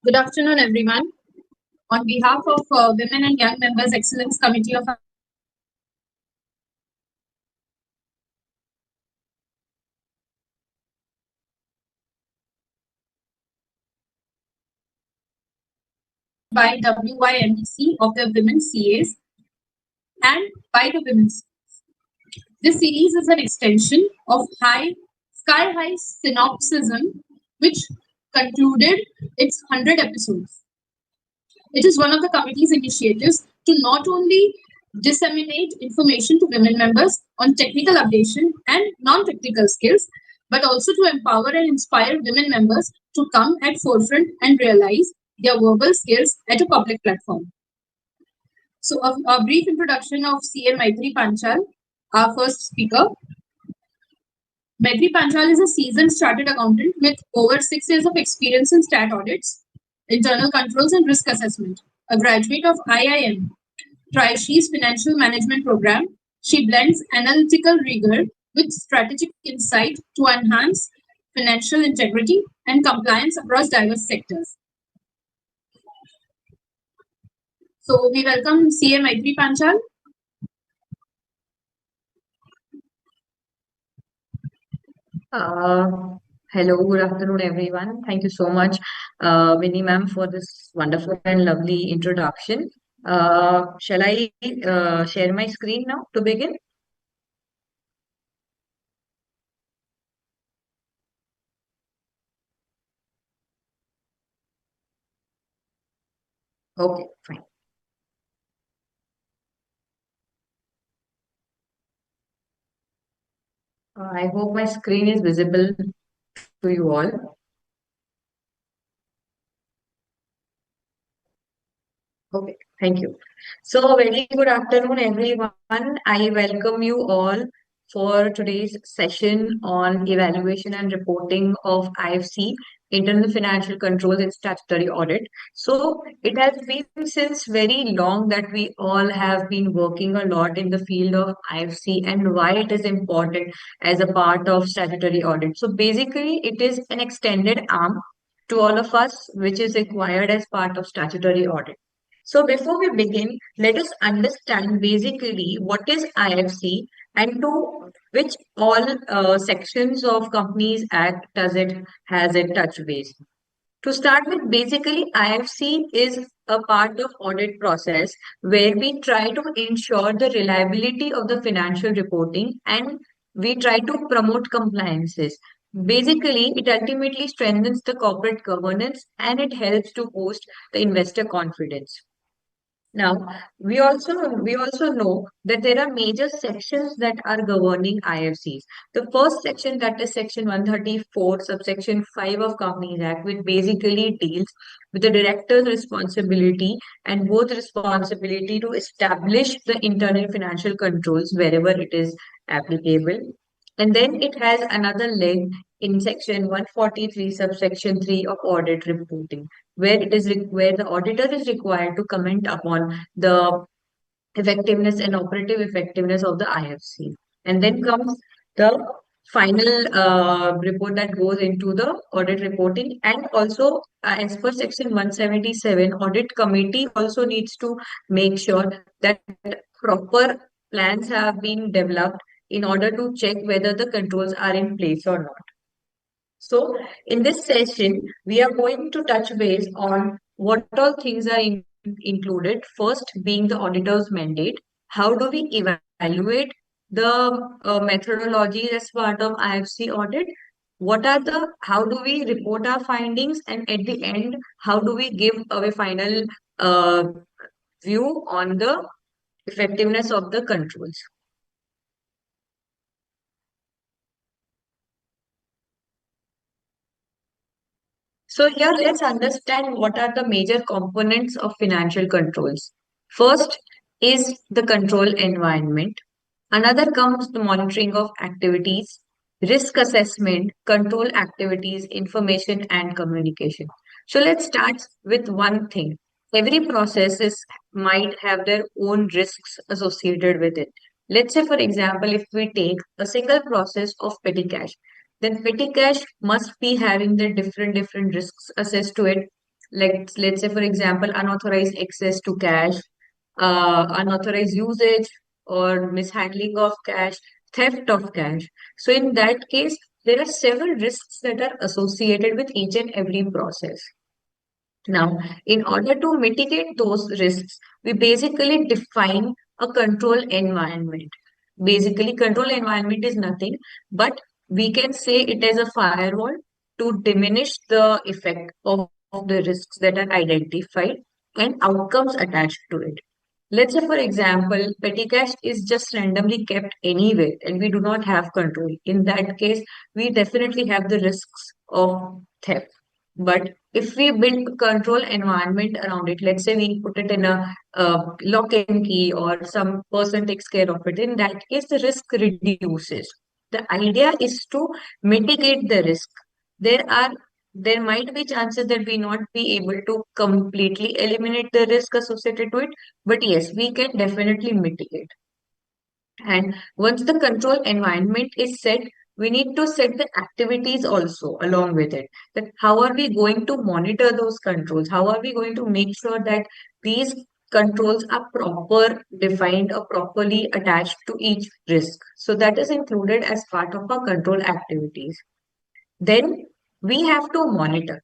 Good afternoon, everyone. On behalf of Women and Young Members Excellence Committee of by WYMDC of the Women CAs and by the Women's. This series is an extension of Sky High Synopsism, which concluded its 100 episodes. It is one of the committee's initiatives to not only disseminate information to women members on technical updation and non-technical skills, but also to empower and inspire women members to come at forefront and realize their verbal skills at a public platform. So, a brief introduction of CA Maitri Panchal, our first speaker. Maitri Panchal is a seasoned chartered accountant with over 6 years of experience in stat audits, internal controls, and risk assessment. A graduate of IIM, Trishri's financial management program, she blends analytical rigor with strategic insight to enhance financial integrity and compliance across diverse sectors. So we welcome CA Maitri Panchal. Hello, good afternoon, everyone. Thank you so much, Winnie ma'am, for this wonderful and lovely introduction. Shall I share my screen now to begin? Okay, fine. I hope my screen is visible to you all. Okay, thank you. So, very good afternoon, everyone. I welcome you all for today's session on evaluation and reporting of IFC, internal financial controls and statutory audit. So, it has been since very long that we all have been working a lot in the field of IFC and why it is important as a part of statutory audit. So, basically, it is an extended arm to all of us, which is required as part of statutory audit. So before we begin, let us understand basically what is IFC and to which all sections of Companies Act does it has it touch base. To start with, basically IFC is a part of audit process where we try to ensure the reliability of the financial reporting and we try to promote compliances. Basically, it ultimately strengthens the corporate governance and it helps to boost the investor confidence. Now, we also know that there are major sections that are governing IFCs. The first section, that is section 134, subsection 5 of Companies Act, which basically deals with the director's responsibility and both responsibility to establish the internal financial controls wherever it is applicable. And then it has another leg in section 143, subsection 3 of audit reporting, where where the auditor is required to comment upon the effectiveness and operative effectiveness of the IFC. And then comes the final report that goes into the audit reporting. And also, as per section 177, audit committee also needs to make sure that proper plans have been developed in order to check whether the controls are in place or not. So, in this session, we are going to touch base on what all things are included. First, being the auditor's mandate. How do we evaluate the methodology as part of IFC audit? How do we report our findings? And at the end, how do we give a final uh, view on the effectiveness of the controls? So here let's understand what are the major components of financial controls. First is the control environment. Another comes the monitoring of activities, risk assessment, control activities, information and communication. So let's start with one thing. Every might have their own risks associated with it. Let's say, for example, if we take a single process of petty cash, then petty cash must be having the different risks assessed to it. Like, let's say, for example, unauthorized access to cash, unauthorized usage or mishandling of cash, theft of cash. So, in that case, there are several risks that are associated with each and every process. Now, in order to mitigate those risks, we basically define a control environment. Basically, control environment is nothing, but we can say it as a firewall to diminish the effect of the risks that are identified and outcomes attached to it. Let's say, for example, petty cash is just randomly kept anywhere and we do not have control. In that case, we definitely have the risks of theft. But if we build a control environment around it, let's say we put it in a lock and key or some person takes care of it, in that case, the risk reduces. The idea is to mitigate the risk. There are there might be chances that we not be able to completely eliminate the risk associated to it, but yes, we can definitely mitigate. And once the control environment is set, we need to set the activities also along with it. That how are we going to monitor those controls? How are we going to make sure that these controls are proper defined or properly attached to each risk? So that is included as part of our control activities. Then we have to monitor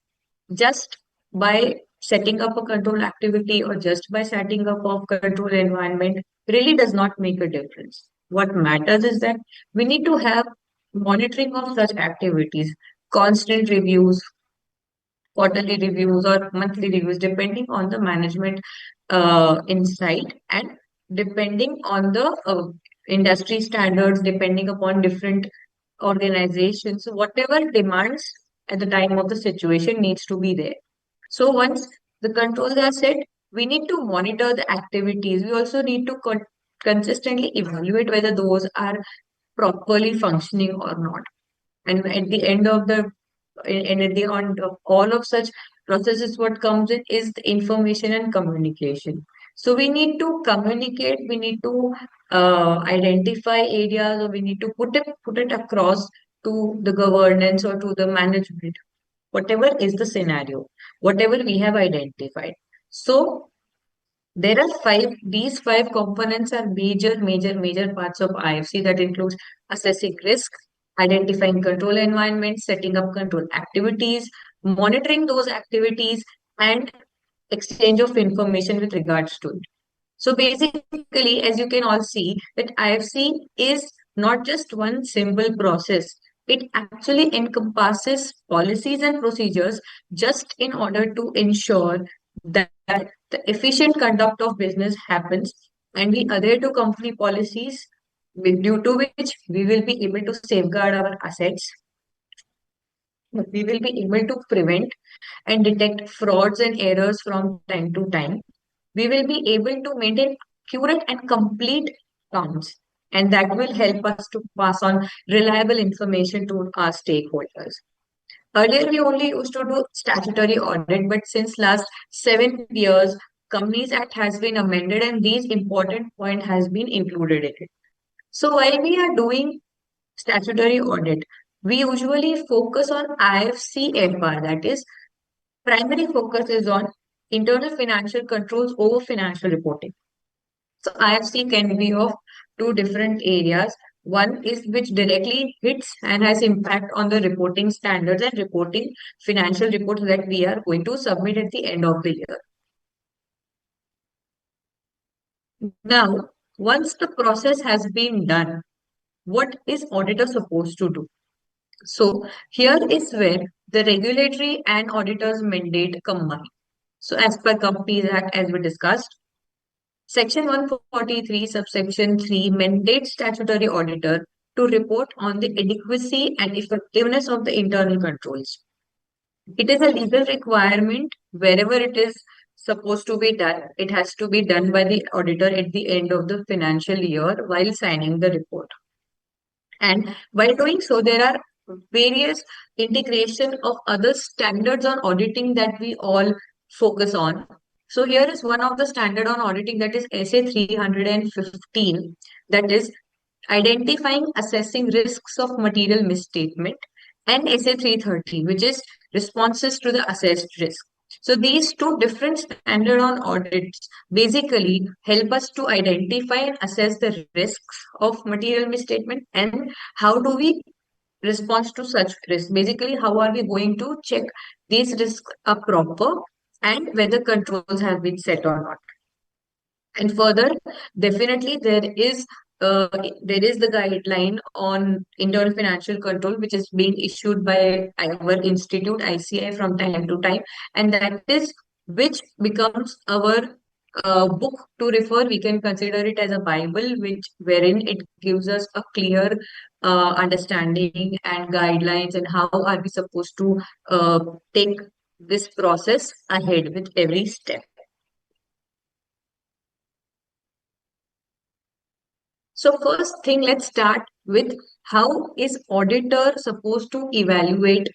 just by setting up a control activity or just by setting up a control environment really does not make a difference. What matters is that we need to have monitoring of such activities, constant reviews, quarterly reviews, or monthly reviews, depending on the management insight and depending on the industry standards, depending upon different organizations. So whatever demands at the time of the situation needs to be there. So once the controls are set, we need to monitor the activities. We also need to consistently evaluate whether those are properly functioning or not. And at the end of the and at the end of all of such processes, what comes in is the information and communication. So we need to communicate, we need to identify areas, or we need to put it across to the governance or to the management, whatever is the scenario, whatever we have identified. So there are these five components are major parts of IFC that includes assessing risk, identifying control environments, setting up control activities, monitoring those activities, and exchange of information with regards to it. So basically, as you can all see, that IFC is not just one simple process. It actually encompasses policies and procedures just in order to ensure that the efficient conduct of business happens, and we adhere to company policies due to which we will be able to safeguard our assets. We will be able to prevent and detect frauds and errors from time to time. We will be able to maintain accurate and complete accounts, and that will help us to pass on reliable information to our stakeholders. Earlier, we only used to do statutory audit, but since last 7 years, Companies Act has been amended and these important point has been included in it. So while we are doing statutory audit, we usually focus on IFCFR, that is, primary focus is on internal financial controls over financial reporting. So IFC can be of two different areas. One is which directly hits and has impact on the reporting standards and reporting financial reports that we are going to submit at the end of the year. Now, once the process has been done, what is auditor supposed to do? So here is where the regulatory and auditor's mandate combine. So as per Companies Act, as we discussed, Section 143, subsection 3 mandates statutory auditor to report on the adequacy and effectiveness of the internal controls. It is a legal requirement wherever it is supposed to be done. It has to be done by the auditor at the end of the financial year while signing the report. And while doing so, there are various integration of other standards on auditing that we all focus on. So here is one of the standard on auditing, that is SA 315, that is identifying, assessing risks of material misstatement, and SA 330, which is responses to the assessed risk. So these two different standard on audits basically help us to identify and assess the risks of material misstatement and how do we respond to such risks. Basically, how are we going to check these risks are proper and whether controls have been set or not. And further, definitely uh, there is the guideline on internal financial control which is being issued by our institute ICI from time to time, and that is which becomes our book to refer. We can consider it as a Bible, which wherein it gives us a clear understanding and guidelines and how are we supposed to take this process ahead with every step. So first thing, let's start with how is auditor supposed to evaluate.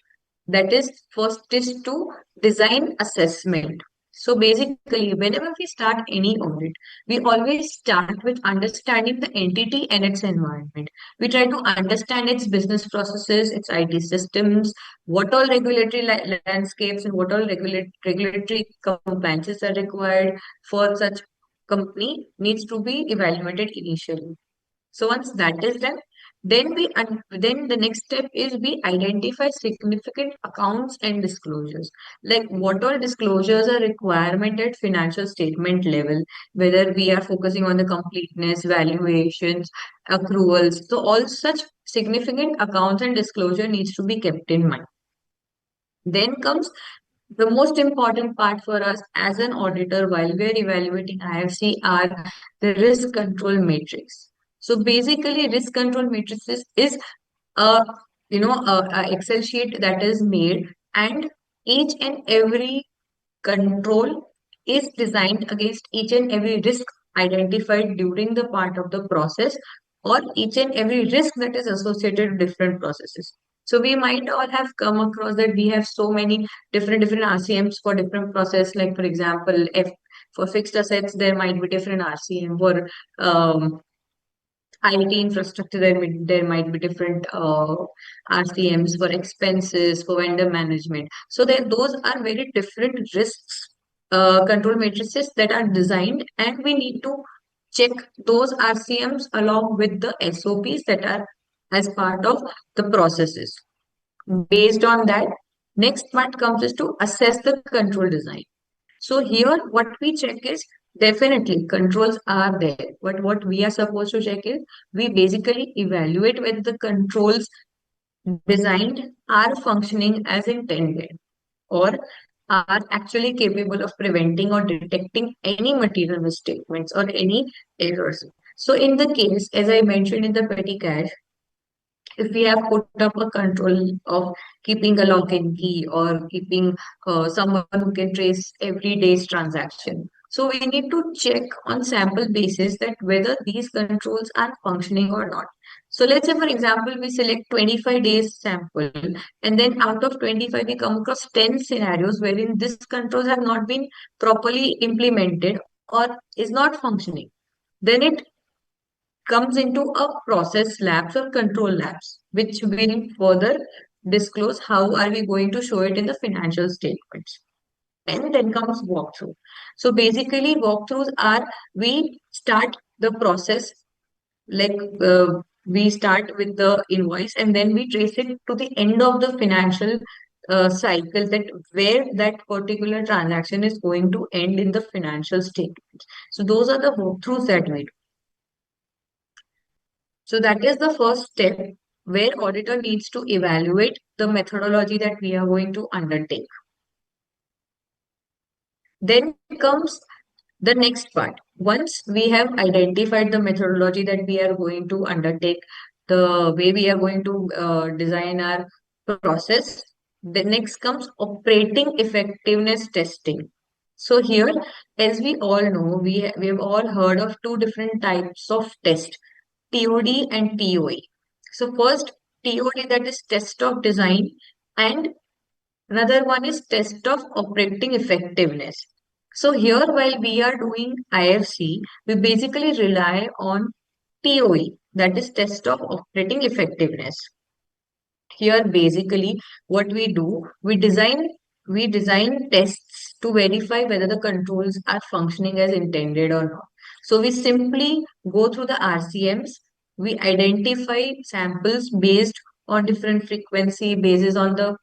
That is, first is to design assessment. So basically, whenever we start any audit, we always start with understanding the entity and its environment. We try to understand its business processes, its IT systems, what all regulatory landscapes and what all regulatory compliances are required for such company needs to be evaluated initially. So once that is done, then the next step is we identify significant accounts and disclosures. Like what all disclosures are requirement at financial statement level, whether we are focusing on the completeness, valuations, accruals. So all such significant accounts and disclosure needs to be kept in mind. Then comes the most important part for us as an auditor while we're evaluating IFC are the risk control matrix. So basically, risk control matrix is a a Excel sheet that is made, and each and every control is designed against each and every risk identified during the part of the process or each and every risk that is associated with different processes. So we might all have come across that we have so many different RCMs for different process. Like for example, if for fixed assets there might be different RCM. For IT infrastructure, there might be different RCMs for expenses, for vendor management. So those are very different risks control matrices that are designed, and we need to check those RCMs along with the SOPs that are as part of the processes. Based on that, next part comes is to assess the control design. So here, what we check is definitely controls are there, but what we are supposed to check is we basically evaluate whether the controls designed are functioning as intended or are actually capable of preventing or detecting any material misstatements or any errors. So in the case, as I mentioned in the petty cash, if we have put up a control of keeping a login key or keeping someone who can trace every day's transaction. So we need to check on sample basis that whether these controls are functioning or not. So let's say, for example, we select 25 days sample, and then out of 25, we come across 10 scenarios wherein these controls have not been properly implemented or is not functioning. Then it comes into a process labs or control labs, which will further disclose how are we going to show it in the financial statements. And then comes walkthrough. So basically, walkthroughs are we start the process like we start with the invoice and then we trace it to the end of the financial cycle that where that particular transaction is going to end in the financial statements. So those are the walkthroughs that we do. So that is the first step where auditor needs to evaluate the methodology that we are going to undertake. Then comes the next part. Once we have identified the methodology that we are going to undertake, the way we are going to design our process, the next comes operating effectiveness testing. So here, as we all know, we have all heard of two different types of test, TOD and TOE. So first, TOD, that is test of design, and another one is test of operating effectiveness. So here, while we are doing IFC, we basically rely on TOE, that is test of operating effectiveness. Here, basically, what we do, we design tests to verify whether the controls are functioning as intended or not. So we simply go through the RCMs, we identify samples based on different frequency, basis on the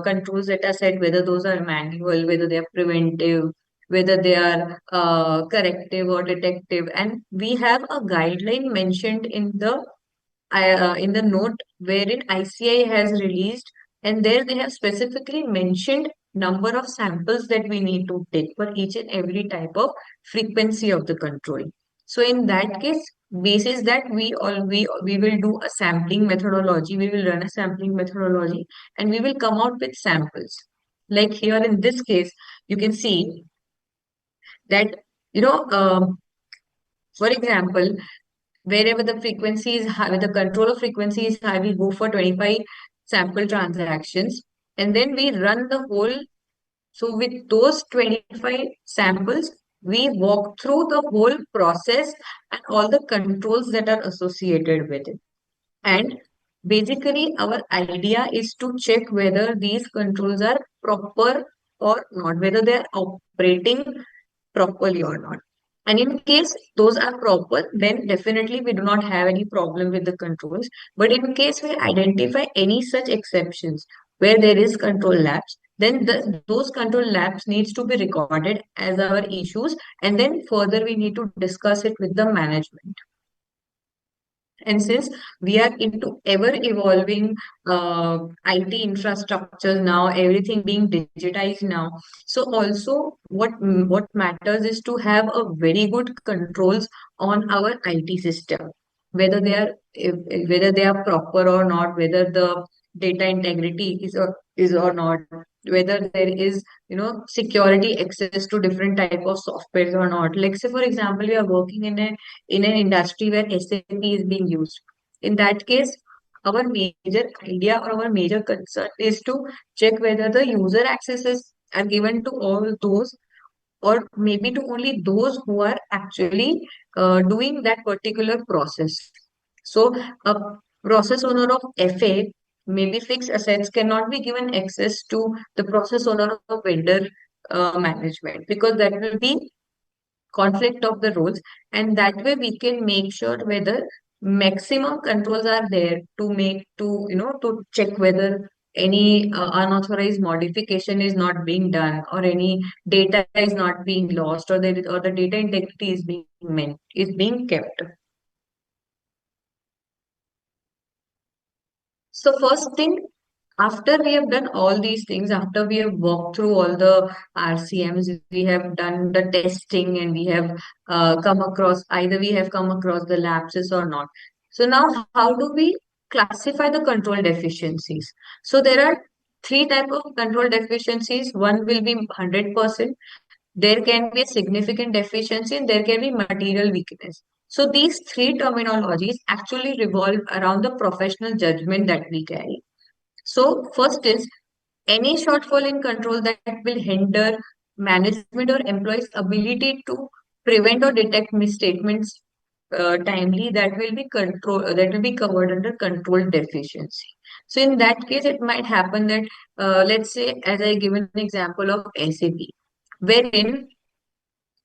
controls that are set, whether those are manual, whether they are preventive, whether they are corrective or detective, and we have a guideline mentioned in the note wherein ICI has released, and there they have specifically mentioned number of samples that we need to take for each and every type of frequency of the control. So in that case, basis that we will do a sampling methodology, we will run a sampling methodology, and we will come out with samples. Like here in this case, you can see that you know for example, wherever the frequency is high, where the control of frequency is high, we go for 25 sample transactions, and then we run the whole. So with those 25 samples, we walk through the whole process and all the controls that are associated with it. And basically, our idea is to check whether these controls are proper or not, whether they are operating properly or not. And in case those are proper, then definitely we do not have any problem with the controls. But in case we identify any such exceptions where there is control lapse, then those control lapse needs to be recorded as our issues, and then further we need to discuss it with the management. And since we are into ever evolving IT infrastructures now, everything being digitized now, so also what matters is to have a very good controls on our IT system, whether whether they are proper or not, whether the data integrity is or not, whether there is security access to different type of softwares or not. Like say for example, we are working in an industry where SAP is being used. In that case, our major idea or our major concern is to check whether the user accesses are given to all those, or maybe to only those who are actually doing that particular process. So, a process owner of FA, maybe fixed assets, cannot be given access to the process owner of vendor management, because that will be conflict of the roles, and that way we can make sure whether maximum controls are there to make to check whether any unauthorized modification is not being done, or any data is not being lost, or or the data integrity is being kept. So first thing, after we have done all these things, after we have walked through all the RCMs, we have done the testing, and we have either we have come across the lapses or not. So now, how do we classify the control deficiencies? So there are three type of control deficiencies. One will be 100%. There can be a significant deficiency, and there can be material weakness. So these three terminologies actually revolve around the professional judgment that we carry. So first is any shortfall in control that will hinder management or employees' ability to prevent or detect misstatements timely, that will be covered under control deficiency. So in that case, it might happen that let's say, as I give an example of SAP, wherein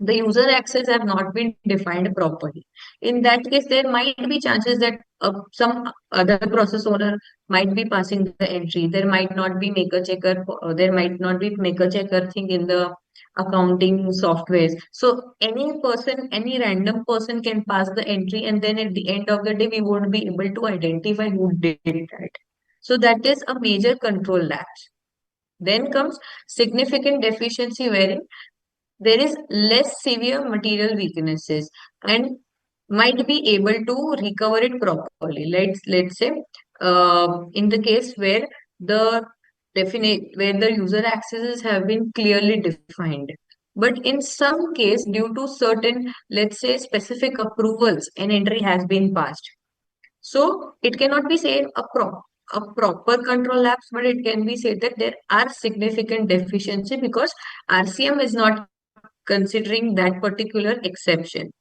the user access have not been defined properly. In that case, there might be chances that some other process owner might be passing the entry. There might not be maker checker. There might not be maker checker thing in the accounting softwares. So any random person can pass the entry, and then at the end of the day, we won't be able to identify who did that. So that is a major control lapse. Then comes significant deficiency, wherein there is less severe material weaknesses and might be able to recover it properly. Let's say in the case where the where the user accesses have been clearly defined, but in some case, due to certain, let's say, specific approvals, an entry has been passed. So it cannot be said a proper control lapse, but it can be said that there are significant deficiency because RCM is not considering that particular exception.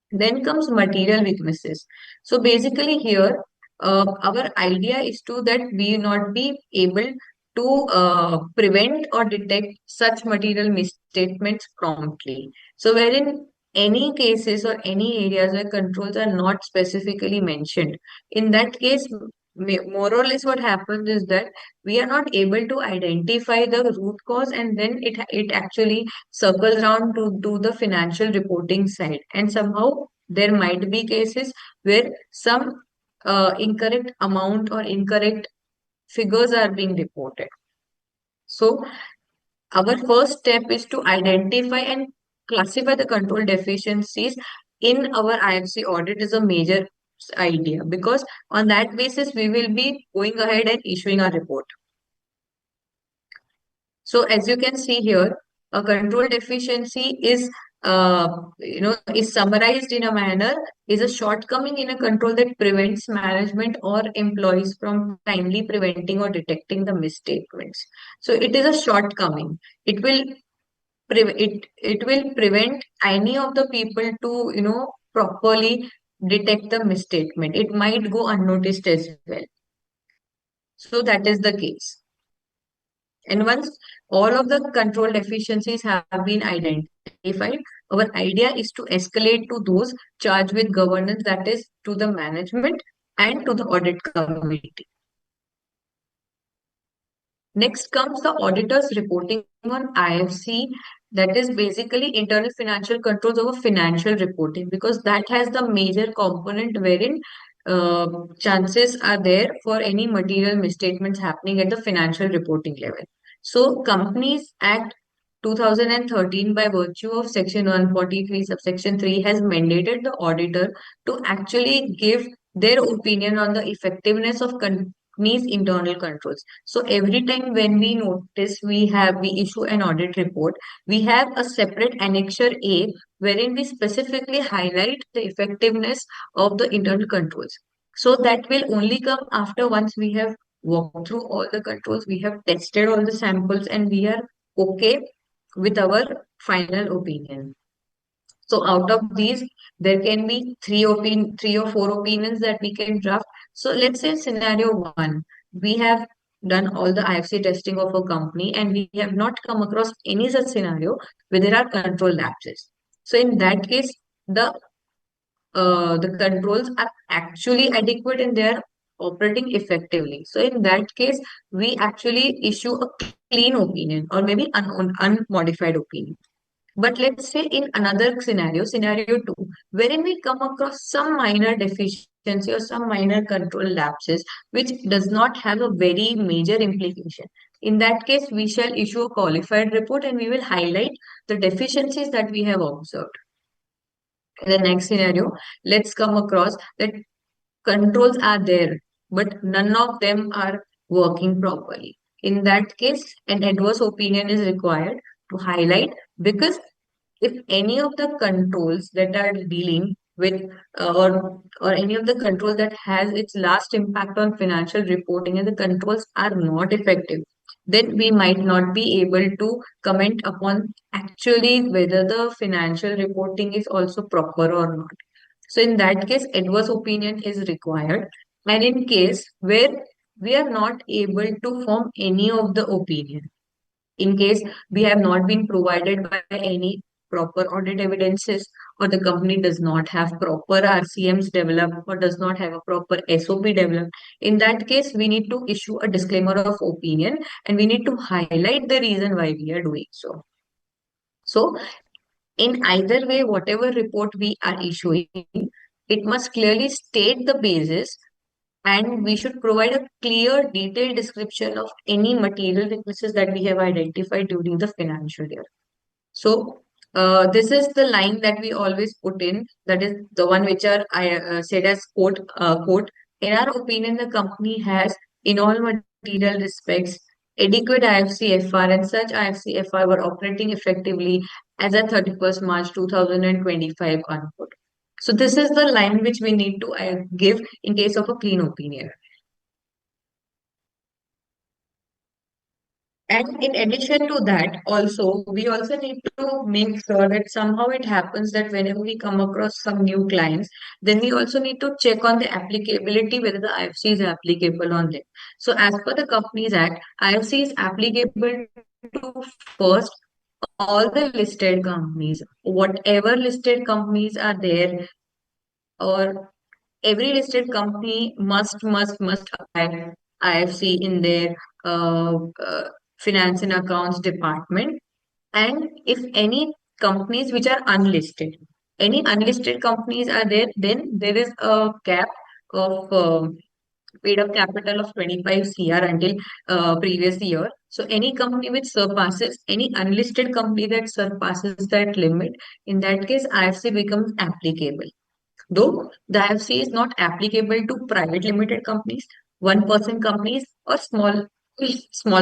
Then comes material weaknesses. So basically here, our idea is to that we not be able to prevent or detect such material misstatements promptly. So, wherein any cases or any areas where controls are not specifically mentioned, in that case, more or less what happens is that we are not able to identify the root cause, and then it actually circles around to the financial reporting side, and somehow there might be cases where some incorrect amount or incorrect figures are being reported. So our first step is to identify and classify the control deficiencies in our IFC audit is a major idea, because on that basis we will be going ahead and issuing our report. So as you can see here, a control deficiency is is summarized in a manner, is a shortcoming in a control that prevents management or employees from timely preventing or detecting the misstatements. So it is a shortcoming. It will it will prevent any of the people to properly detect the misstatement. It might go unnoticed as well. So that is the case. And once all of the control deficiencies have been identified, our idea is to escalate to those charged with governance, that is to the management and to the audit committee. Next comes the auditor's reporting on IFC, that is basically internal financial controls over financial reporting, because that has the major component wherein chances are there for any material misstatements happening at the financial reporting level. So, Companies Act 2013, by virtue of Section 143, subsection 3, has mandated the auditor to actually give their opinion on the effectiveness of companies' internal controls. So every time when we notice we issue an audit report, we have a separate annexure A wherein we specifically highlight the effectiveness of the internal controls. So that will only come after once we have walked through all the controls, we have tested all the samples, and we are okay with our final opinion. So out of these, there can be three or four opinions that we can draft. So let's say scenario one, we have done all the IFC testing of a company and we have not come across any such scenario where there are control lapses. So in that case, the controls are actually adequate and they are operating effectively. So in that case, we actually issue a clean opinion or maybe unmodified opinion. But let's say in another scenario, scenario two, wherein we come across some minor deficiency or some minor control lapses, which does not have a very major implication. In that case, we shall issue a qualified report and we will highlight the deficiencies that we have observed. In the next scenario, let's come across that controls are there, but none of them are working properly. In that case, an adverse opinion is required to highlight, because if any of the controls that are dealing with or any of the control that has its last impact on financial reporting and the controls are not effective, then we might not be able to comment upon actually whether the financial reporting is also proper or not. So in that case, adverse opinion is required. And in case where we are not able to form any of the opinion, in case we have not been provided by any proper audit evidences, or the company does not have proper RCMs developed or does not have a proper SOP developed, in that case we need to issue a disclaimer of opinion and we need to highlight the reason why we are doing so. So in either way, whatever report we are issuing, it must clearly state the basis, and we should provide a clear, detailed description of any material weaknesses that we have identified during the financial year. So, this is the line that we always put in. That is the one which I said as quote. In our opinion, the company has, in all material respects, adequate IFCFR, and such IFCFR were operating effectively as at 31st March 2025. Unquote. So this is the line which we need to give in case of a clean opinion. And in addition to that, also, we also need to make sure that somehow it happens that whenever we come across some new clients, then we also need to check on the applicability whether the IFC is applicable on them. So, as per the Companies Act, IFC is applicable to first all the listed companies, whatever listed companies are there, or every listed company must apply IFC in their uh, uh, finance and accounts department. And if any companies which are unlisted, any unlisted companies are there, then there is a cap of paid up capital of 25 CR until previous year. So any company which surpasses, any unlisted company that surpasses that limit, in that case, IFC becomes applicable. Though the IFC is not applicable to private limited companies, one-person companies, or small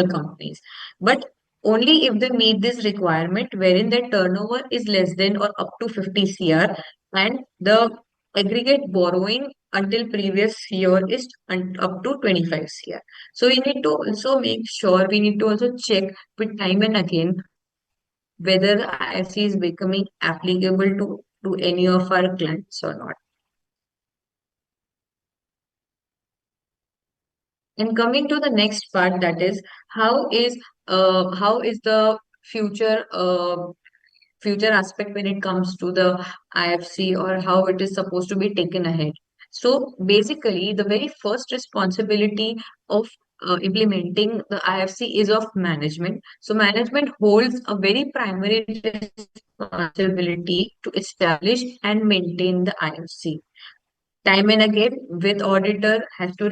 companies, but only if they meet this requirement wherein their turnover is less than or up to 50 CR and the aggregate borrowing until previous year is up to 25 CR. So we need to also make sure, we need to also check with time and again whether the IFC is becoming applicable to any of our clients or not. And coming to the next part, that is how is the future aspect when it comes to the IFC, or how it is supposed to be taken ahead. So basically, the very first responsibility of implementing the IFC is of management. So management holds a very primary responsibility to establish and maintain the IFC. Time and again, with auditor has to a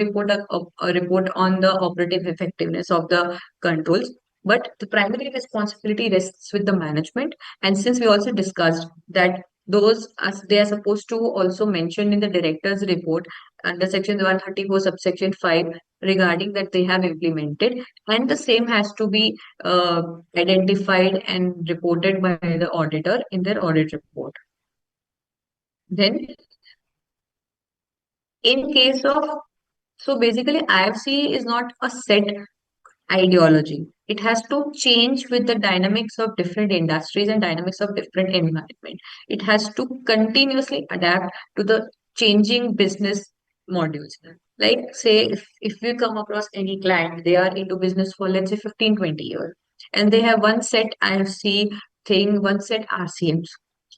report on the operative effectiveness of the controls. But the primary responsibility rests with the management. And since we also discussed that those as they are supposed to also mention in the director's report under section 134 subsection 5 regarding that they have implemented, and the same has to be identified and reported by the auditor in their audit report. Then in case of, so basically, IFC is not a set ideology. It has to change with the dynamics of different industries and dynamics of different environment. It has to continuously adapt to the changing business modules. Like say, if we come across any client, they are into business for let's say 15, 20 years, and they have one set IFC thing, one set RCMs.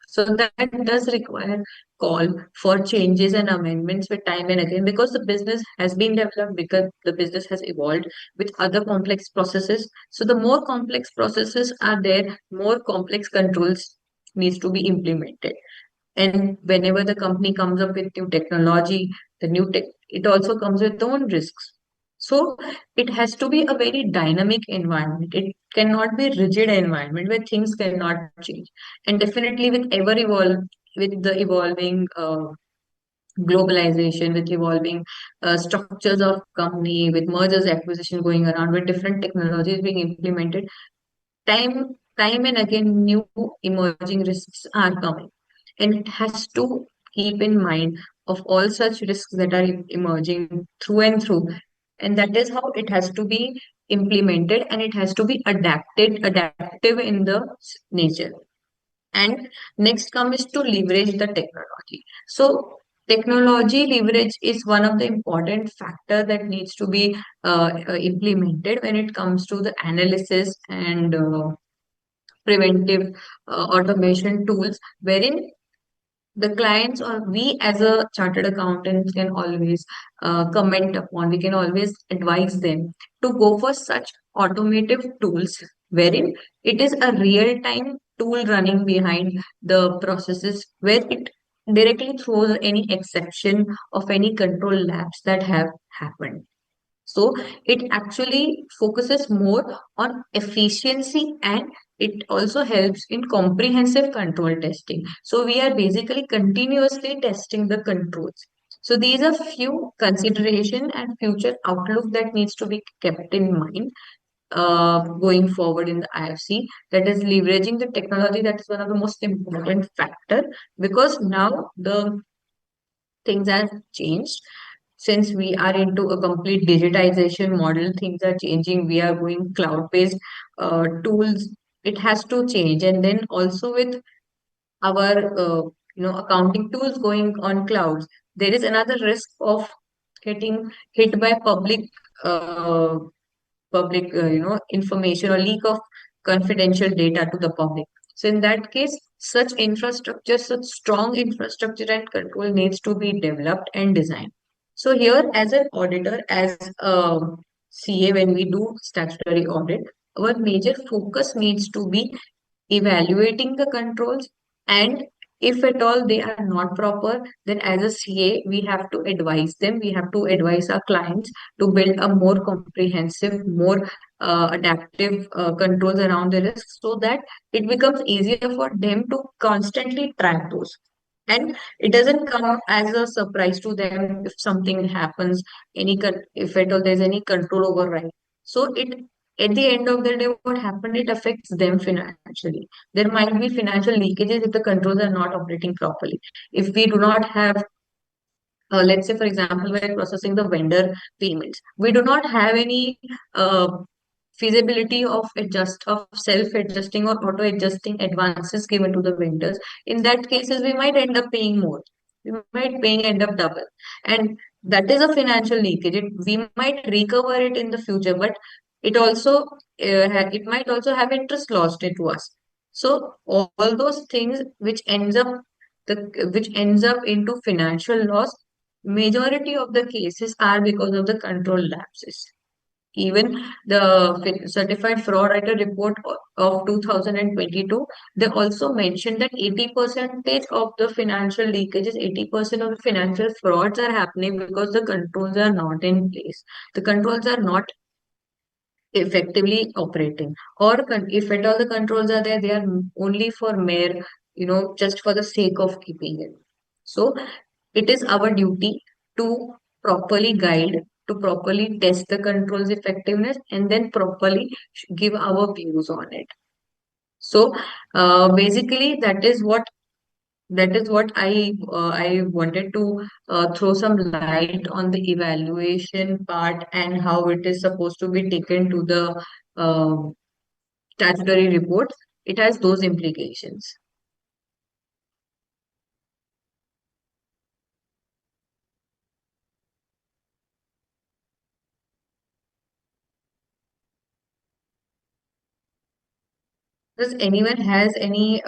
So that does require call for changes and amendments with time and again, because the business has been developed, because the business has evolved with other complex processes. So the more complex processes are there, more complex controls needs to be implemented. And whenever the company comes up with new technology, the new tech, it also comes with own risks. So it has to be a very dynamic environment. It cannot be rigid environment where things cannot change. And definitely with the evolving globalization, with evolving structures of company, with mergers, acquisition going around, with different technologies being implemented, time and again, new emerging risks are coming. And it has to keep in mind of all such risks that are emerging through and through. And that is how it has to be implemented, and it has to be adaptive in the nature. And next comes to leverage the technology. So technology leverage is one of the important factor that needs to be implemented when it comes to the analysis and preventive automation tools, wherein the clients or we as a chartered accountant can always comment upon, we can always advise them to go for such automative tools wherein it is a real time tool running behind the processes, where it directly throws any exception of any control lapse that have happened. So it actually focuses more on efficiency, and it also helps in comprehensive control testing. So we are basically continuously testing the controls. So these are few consideration and future outlook that needs to be kept in mind going forward in the IFC. That is leveraging the technology. That is one of the most important factor, because now the things have changed. since we are into a complete digitization model, things are changing. We are going cloud-based tools. It has to change, and then also with our accounting tools going on clouds, there is another risk of getting hit by public information or leak of confidential data to the public. So in that case, such strong infrastructure and control needs to be developed and designed. So here, as an auditor, as a CA, when we do statutory audit, our major focus needs to be evaluating the controls, and if at all they are not proper, then as a CA we have to advise them, we have to advise our clients to build a more comprehensive, more adaptive controls around the risk, so that it becomes easier for them to constantly track those, and it doesn't come as a surprise to them if something happens, if at all there's any control override. So it, at the end of the day, what happened, it affects them financially. There might be financial leakages if the controls are not operating properly. If we do not have, let's say, for example, we're processing the vendor payments, we do not have any feasibility of self-adjusting or auto-adjusting advances given to the vendors. In that cases, we might end up paying more. We might paying end up double, and that is a financial leakage. We might recover it in the future, but it also it might also have interest lost it to us. So all those things which ends up into financial loss, majority of the cases are because of the control lapses. Even the certified fraud writer report of 2022, they also mentioned that 80% of the financial leakages, 80% of the financial frauds are happening because the controls are not in place. The controls are not effectively operating, or if at all the controls are there, they are only for mere, just for the sake of keeping it. So it is our duty to properly guide, to properly test the controls effectiveness, and then properly give our views on it. So basically, that is what I wanted to throw some light on the evaluation part and how it is supposed to be taken to the um statutory report. It has those implications. Does anyone has any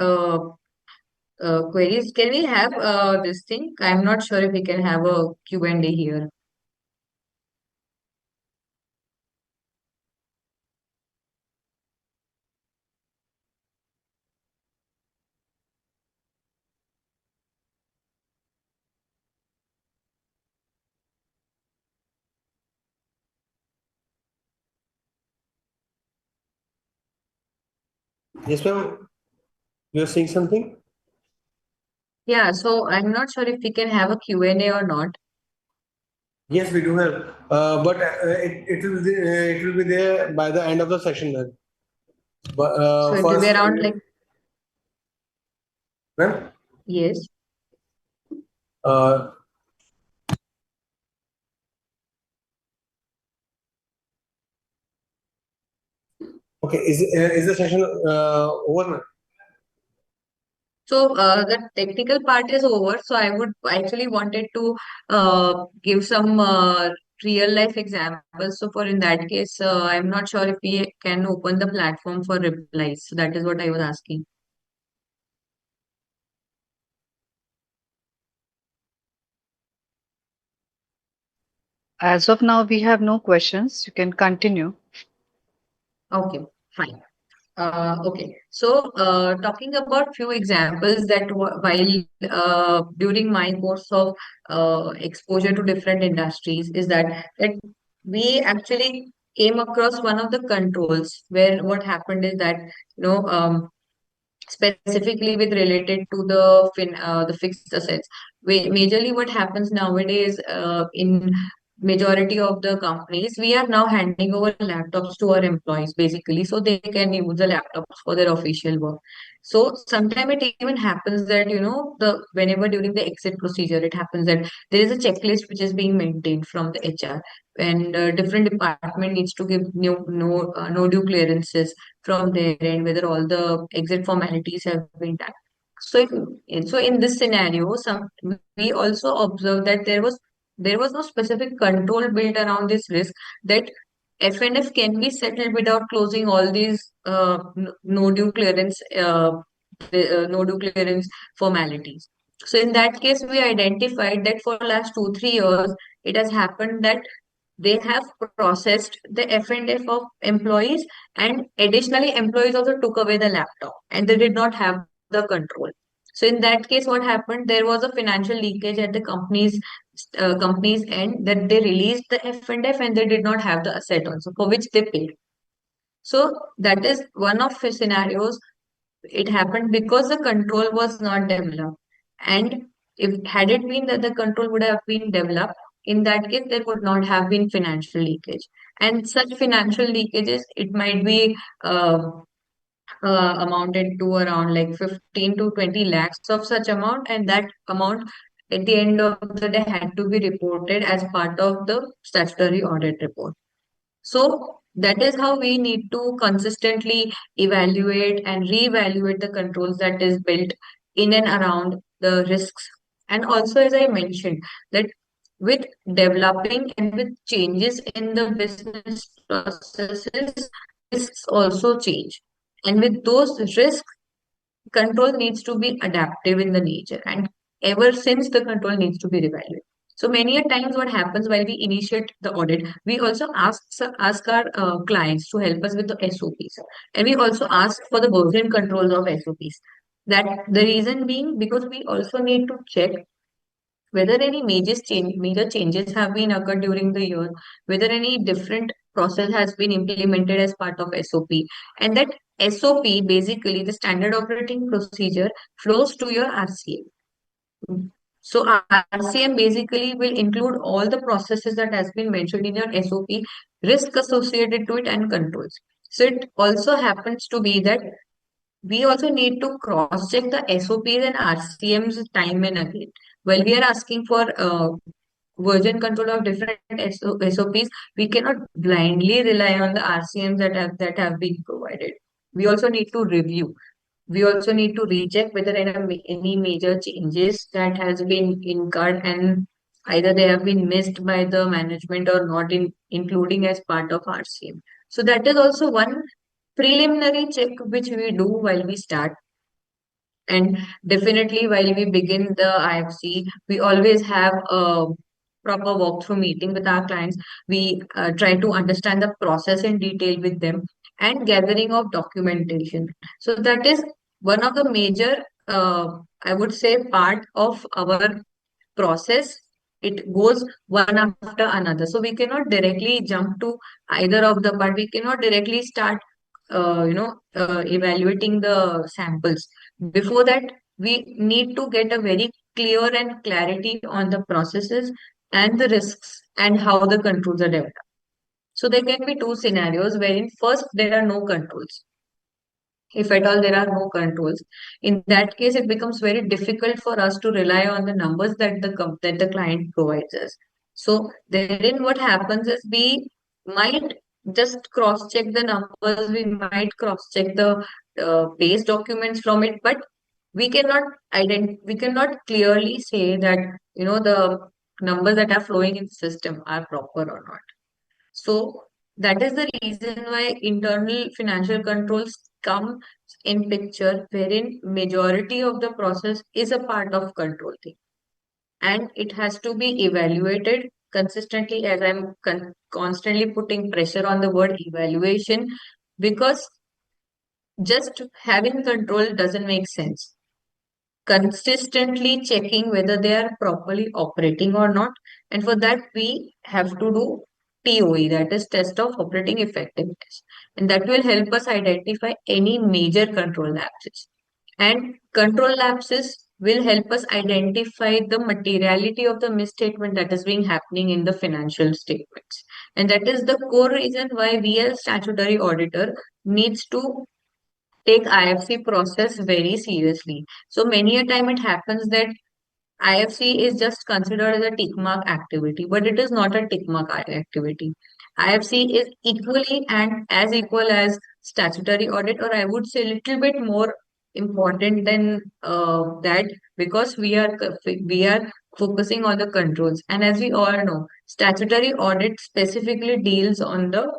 queries? Can we have this thing? I'm not sure if we can have a Q&A here. Yes, ma'am. You're saying something? Yeah, so I'm not sure if we can have a Q&A or not. Yes, we do have. It will be there by the end of the session then. But So it will be first, around like, ma'am. yes. Uh, okay. Is the session over, ma'am? So the technical part is over. So I would actually wanted to give some real life examples. So for in that case, I'm not sure if we can open the platform for replies. So that is what I was asking. As of now, we have no questions. You can continue. Okay, fine. Okay, so talking about few examples that while during my course of exposure to different industries, is that we actually came across one of the controls where what happened is that, you know um, specifically with related to the fixed assets. Majorly what happens nowadays in majority of the companies, we are now handing over laptops to our employees basically, so they can use the laptops for their official work. So sometimes it even happens that, the whenever during the exit procedure, it happens that there is a checklist which is being maintained from the HR, and different department needs to give no due clearances from their end, whether all the exit formalities have been done. So, in this scenario, we also observed that there was no specific control built around this risk, that F&F can be settled without closing all these no due clearance no due clearance formalities. So in that case, we identified that for last 2 3 years, it has happened that they have processed the F&F of employees, and additionally, employees also took away the laptop, and they did not have the control. So in that case, what happened? There was a financial leakage at the company's end, that they released the F&F and they did not have the asset also for which they paid. So that is one of the scenarios. It happened because the control was not developed. And if had it been that the control would have been developed, in that case, there would not have been financial leakage. And such financial leakages, it might be amounted to around like 15 to 20 lakhs of such amount, and that amount at the end of the day had to be reported as part of the statutory audit report. So that is how we need to consistently evaluate and reevaluate the controls that is built in and around the risks. And also, as I mentioned, that with developing and with changes in the business processes, risks also change. And with those risks, control needs to be adaptive in the nature, and ever since the control needs to be reevaluated. So many a times what happens while we initiate the audit, we also ask our clients to help us with the SOPs, and we also ask for the version controls of SOPs. That the reason being because we also need to check whether any major changes have been occurred during the year, whether any different process has been implemented as part of SOP, and that SOP, basically the standard operating procedure, flows to your RCM. So RCM basically will include all the processes that has been mentioned in your SOP, risk associated to it, and controls. So it also happens to be that we also need to cross check the SOPs and RCMs time and again. While we are asking for version control of different SOPs, we cannot blindly rely on the RCMs that have been provided. We also need to review. We also need to recheck whether any major changes that has been incurred, and either they have been missed by the management or not including as part of RCM. So that is also one preliminary check which we do while we start. And definitely, while we begin the IFC, we always have a proper walkthrough meeting with our clients. We try to understand the process in detail with them, and gathering of documentation. So that is one of the major, I would say, part of our process. It goes one after another. So we cannot directly jump to either of the part. We cannot directly start, evaluating the samples. Before that, we need to get a very clear and clarity on the processes and the risks and how the controls are developed. So there can be two scenarios wherein first there are no controls. If at all there are no controls, in that case it becomes very difficult for us to rely on the numbers that the client provides us. So therein what happens is we might just cross check the numbers, we might cross check the base documents from it, but we cannot clearly say that the numbers that are flowing in the system are proper or not. So that is the reason why internal financial controls come in picture, wherein majority of the process is a part of control thing, and it has to be evaluated consistently. As I'm constantly putting pressure on the word evaluation, because just having control doesn't make sense. Consistently checking whether they are properly operating or not. And for that, we have to do TOE, that is test of operating effectiveness. And that will help us identify any major control lapses. And control lapses will help us identify the materiality of the misstatement that is being happening in the financial statements. And that is the core reason why we as statutory auditor needs to take IFC process very seriously. So many a time it happens that IFC is just considered as a tick mark activity, but it is not a tick mark activity. IFC is equally and as equal as statutory audit, or I would say a little bit more important than that, because we are focusing on the controls. And as we all know, statutory audit specifically deals on the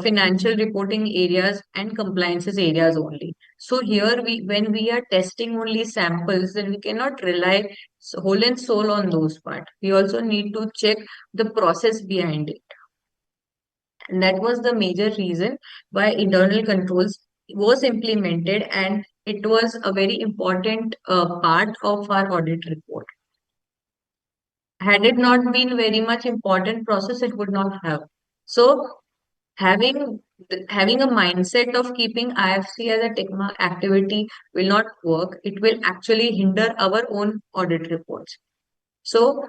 financial reporting areas and compliances areas only. So here when we are testing only samples, then we cannot rely whole and soul on those part. We also need to check the process behind it. And that was the major reason why internal controls was implemented, and it was a very important part of our audit report. Had it not been very much important process, it would not have. So having having a mindset of keeping IFC as a techno activity will not work. It will actually hinder our own audit reports. So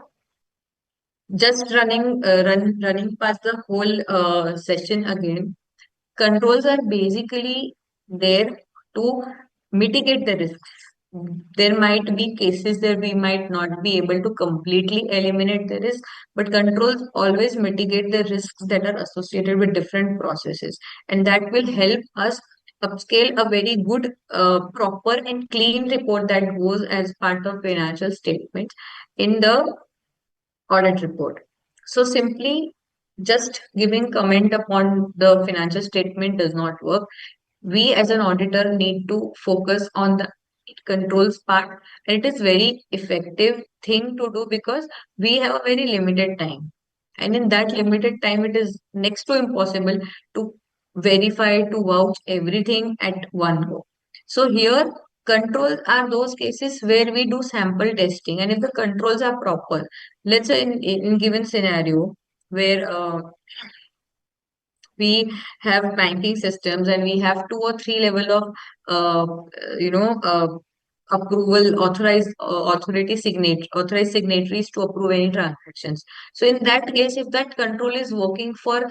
just running past the whole session again, controls are basically there to mitigate the risks. There might be cases that we might not be able to completely eliminate the risk, but controls always mitigate the risks that are associated with different processes. And that will help us upscale a very good, proper and clean report that goes as part of financial statements in the audit report. So simply just giving comment upon the financial statement does not work. We as an auditor need to focus on the controls part, and it is very effective thing to do because we have a very limited time, and in that limited time it is next to impossible to verify, to vouch everything at one go. So here controls are those cases where we do sample testing, and if the controls are proper, let's say in given scenario where we have banking systems and we have 2 or 3 level of uh, you know approval authorized signatories to approve any transactions. So in that case, if that control is working for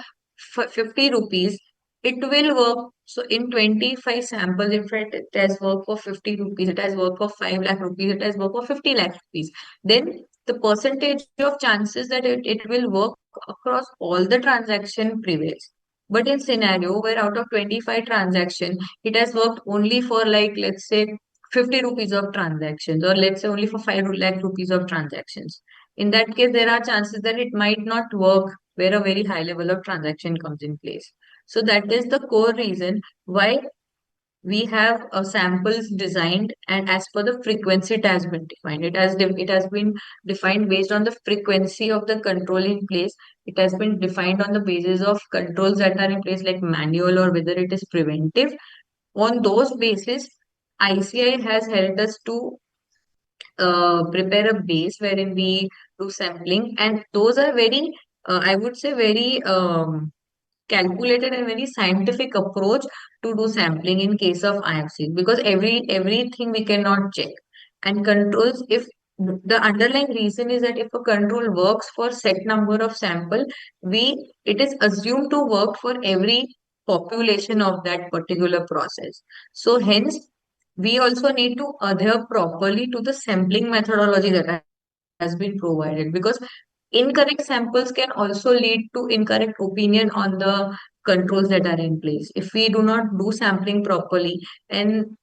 50 rupees, it will work. So in 25 samples, if it has worked for 50 rupees, it has worked for 5 lakh rupees, it has worked for 50 lakh rupees, then the percentage of chances that it will work across all the transaction prevails. But in scenario where out of 25 transaction, it has worked only for, like, let's say 50 rupees of transactions, or let's say only for 5 lakh rupees of transactions. In that case, there are chances that it might not work where a very high level of transaction comes in place. So that is the core reason why we have samples designed, and as per the frequency it has been defined. It has been defined based on the frequency of the control in place. It has been defined on the basis of controls that are in place, like manual or whether it is preventive. On those basis, ICI has helped us to prepare a base wherein we do sampling, and those are very, I would say, very calculated and very scientific approach to do sampling in case of IFC, because everything we cannot check. And controls, if the underlying reason is that if a control works for set number of sample, it is assumed to work for every population of that particular process. So hence we also need to adhere properly to the sampling methodology that has been provided, because incorrect samples can also lead to incorrect opinion on the controls that are in place. If we do not do sampling properly, and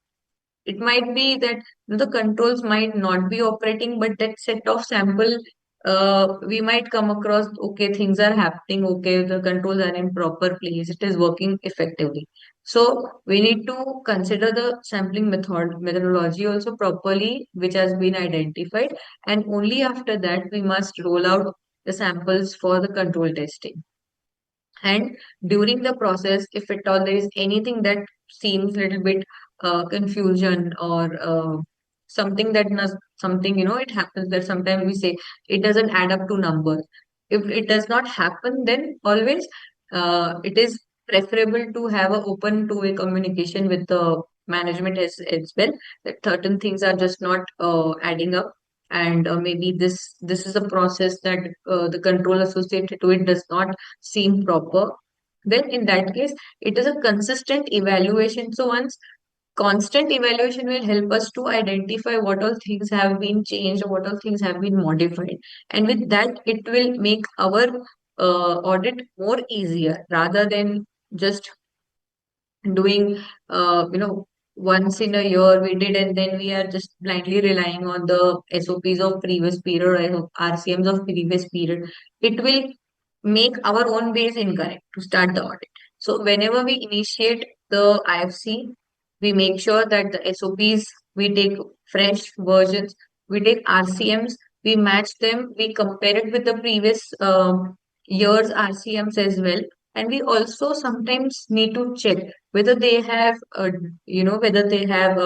it might be that the controls might not be operating, but that set of sample, we might come across, okay, things are happening, okay, the controls are in proper place, it is working effectively. So we need to consider the sampling methodology also properly, which has been identified, and only after that we must roll out the samples for the control testing. And during the process, if at all there is anything that seems a little bit confusion, or something that something, it happens that sometimes we say it doesn't add up to numbers. If it does not happen, then always it is preferable to have an open two-way communication with the management as well, that certain things are just not adding up, and maybe this is a process that the control associated to it does not seem proper. Then in that case, it is a consistent evaluation. So once constant evaluation will help us to identify what all things have been changed or what all things have been modified, and with that it will make our audit more easier rather than just doing once in a year we did, and then we are just blindly relying on the SOPs of previous period or RCMs of previous period. It will make our own base incorrect to start the audit. So whenever we initiate the IFC, we make sure that the SOPs, we take fresh versions, we take RCMs, we match them, we compare it with the previous year's RCMs as well. And we also sometimes need to check whether they have, whether they have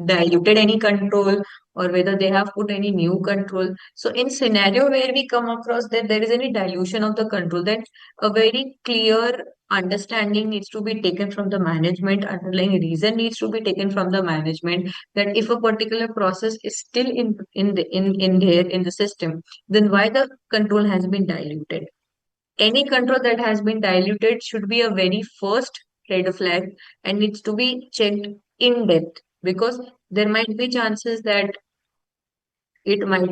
diluted any control or whether they have put any new control. So in scenario where we come across that there is any dilution of the control, then a very clear understanding needs to be taken from the management, underlying reason needs to be taken from the management, that if a particular process is still in the system, then why the control has been diluted. Any control that has been diluted should be a very first red flag and needs to be checked in depth, because there might be chances that it might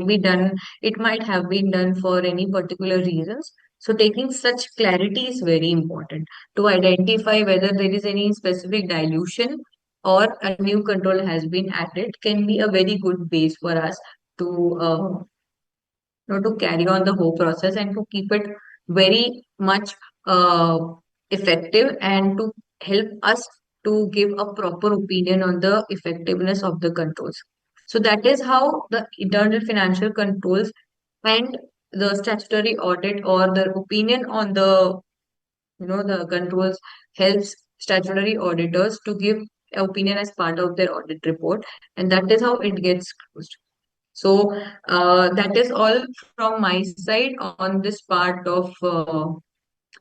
have been done for any particular reasons. So taking such clarity is very important to identify whether there is any specific dilution or a new control has been added, can be a very good base for us to to carry on the whole process and to keep it very much uh, effective, and to help us to give a proper opinion on the effectiveness of the controls. So that is how the internal financial controls and the statutory audit or the opinion on the the controls helps statutory auditors to give opinion as part of their audit report, and that is how it gets closed. So that is all from my side on this part of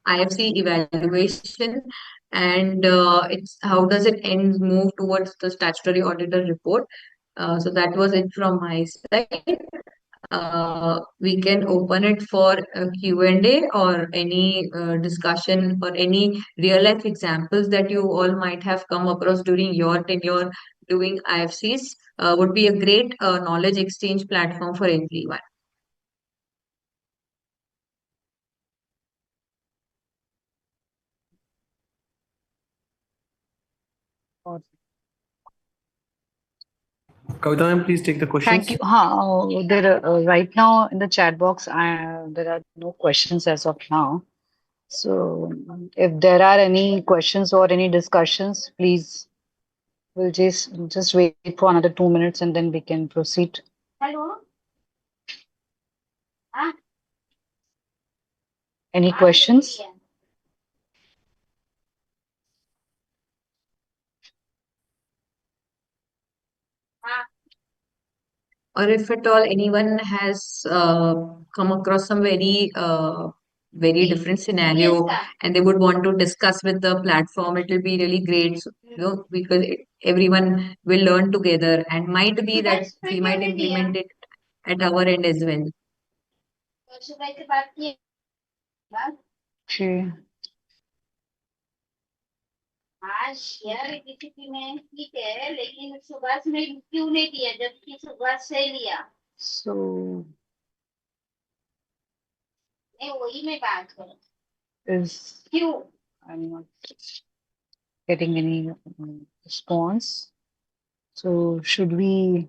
IFC evaluation, and it's how does it end move towards the statutory auditor report. So that was it from my side. We can open it for a Q&A or any discussion or any real life examples that you all might have come across during your tenure doing IFCs. Would be a great knowledge exchange platform for everyone. Kavita ma'am, please take the Thank questions. you. There right now in the chat box, there are no questions as of now. So if there are any questions or any discussions, please we'll just wait for another 2 minutes and then we can proceed. Any questions? Or if at all anyone has come across some very different scenario and they would want to discuss with the platform, it will be really great. So, because everyone will learn together, and might be that we might implement it at our end as well. Okay. हाँ share किसी की मैं ठीक है लेकिन सुभाष ने क्यों नहीं दिया जबकि सुभाष से लिया So नहीं वही मैं बात करूँ is क्यों I'm not getting any response. So should we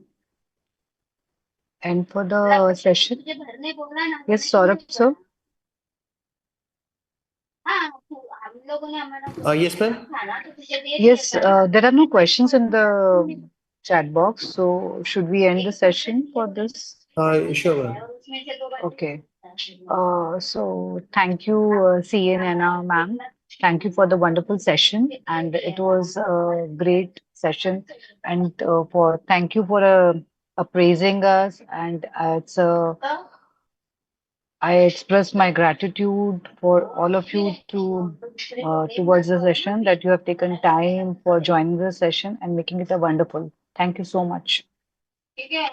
end for the session? मुझे भरने बोला ना Yes, Saurabh, sir. हाँ हम लोगों ने हमारा Yes, ma'am. खाना तो तुझे दे Yes, दिया था there are no questions in the chat box. So should we end the session for this? Sure, ma'am. और उसमें से दो बार Okay. So thank you, CA and Anna, ma'am. Thank you for the wonderful session, and it was a great session. And for thank you for appraising us, and it's a I express my gratitude for all of you to towards the session that you have taken time for joining the session and making it a wonderful. Thank you so much. ठीक है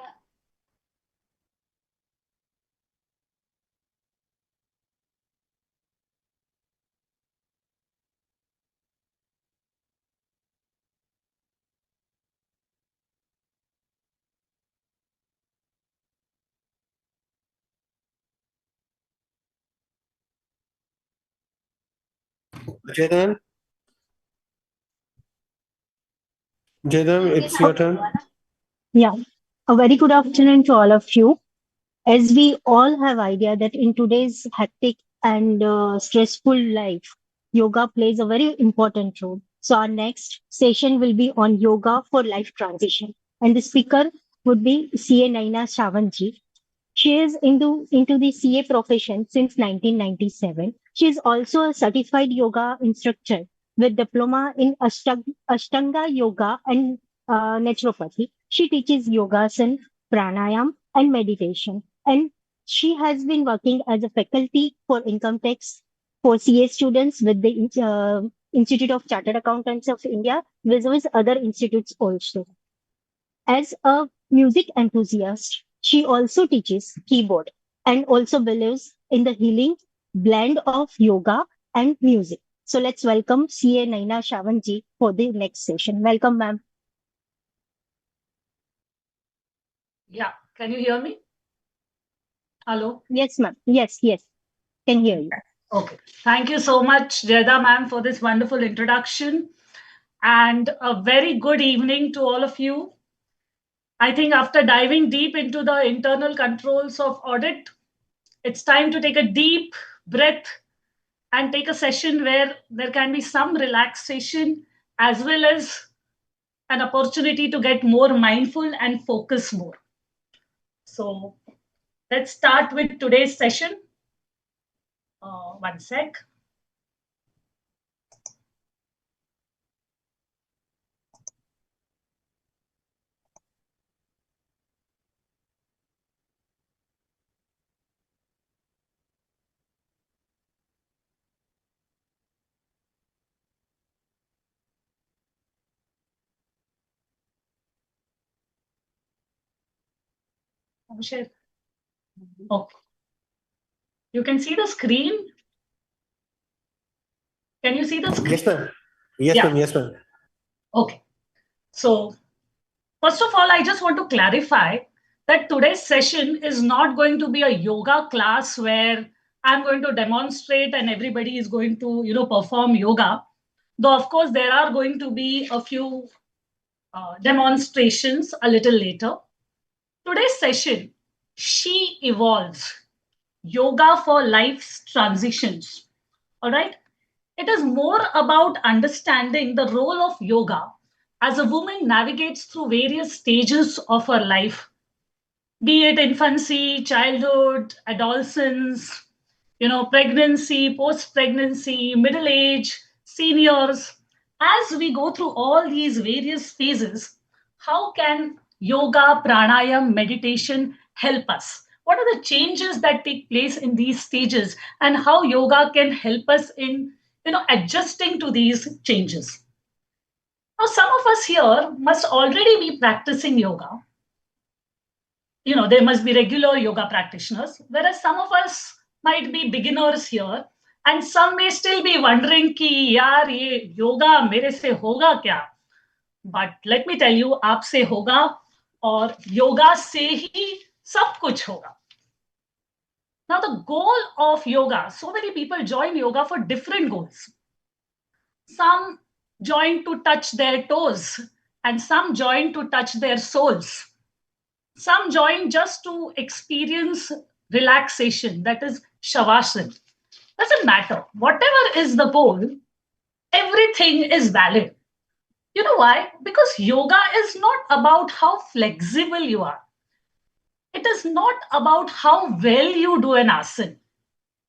Jaidev, Jaidev, it's your turn. Yeah, a very good afternoon to all of you. As we all have idea that in today's hectic and stressful life, yoga plays a very important role. So our next session will be on yoga for life transition, and the speaker would be CA Naina Shavanji. She is into the CA profession since 1997. She is also a certified yoga instructor with diploma in Ashtanga yoga and naturopathy. She teaches yogasan, pranayam, and meditation. And she has been working as a faculty for income tax for CA students with the Institute of Chartered Accountants of India, as well as other institutes also. As a music enthusiast, she also teaches keyboard and also believes in the healing blend of yoga and music. So let's welcome CA Naina Shavanji for the next session. Welcome, ma'am. Yeah, can you hear me? Hello? Yes, ma'am. Yes, yes. Can hear you. Okay. Thank you so much, Jeda ma'am, for this wonderful introduction. And a very good evening to all of you. I think after diving deep into the internal controls of audit, it's time to take a deep breath and take a session where there can be some relaxation as well as an opportunity to get more mindful and focus more. So let's start with today's session. One sec. Share. Okay. You can see the screen. Can you see the screen? Yes, ma'am. Yes, Yeah. ma'am. Yes, ma'am. Okay. So, first of all, I just want to clarify that today's session is not going to be a yoga class where I'm going to demonstrate and everybody is going to, perform yoga. Though, of course, there are going to be a few demonstrations a little later. Today's session, She Evolves Yoga for Life's Transitions. All right. It is more about understanding the role of yoga as a woman navigates through various stages of her life, be it infancy, childhood, adolescence, pregnancy, post pregnancy, middle age, seniors. As we go through all these various phases, how can yoga, pranayam, meditation help us? What are the changes that take place in these stages, and how yoga can help us in adjusting to these changes? Now, some of us here must already be practicing yoga. There must be regular yoga practitioners, whereas some of us might be beginners here, and some may still be wondering ki yaar ye yoga mere se hoga kya. But let me tell you, aapse hoga, और yoga se ही सब कुछ होगा. Now the goal of yoga, so many people join yoga for different goals. Some join to touch their toes, and some join to touch their soles. Some join just to experience relaxation, that is shavasana. Doesn't matter. Whatever is the goal, everything is valid. You know why? Because yoga is not about how flexible you are. It is not about how well you do an asana.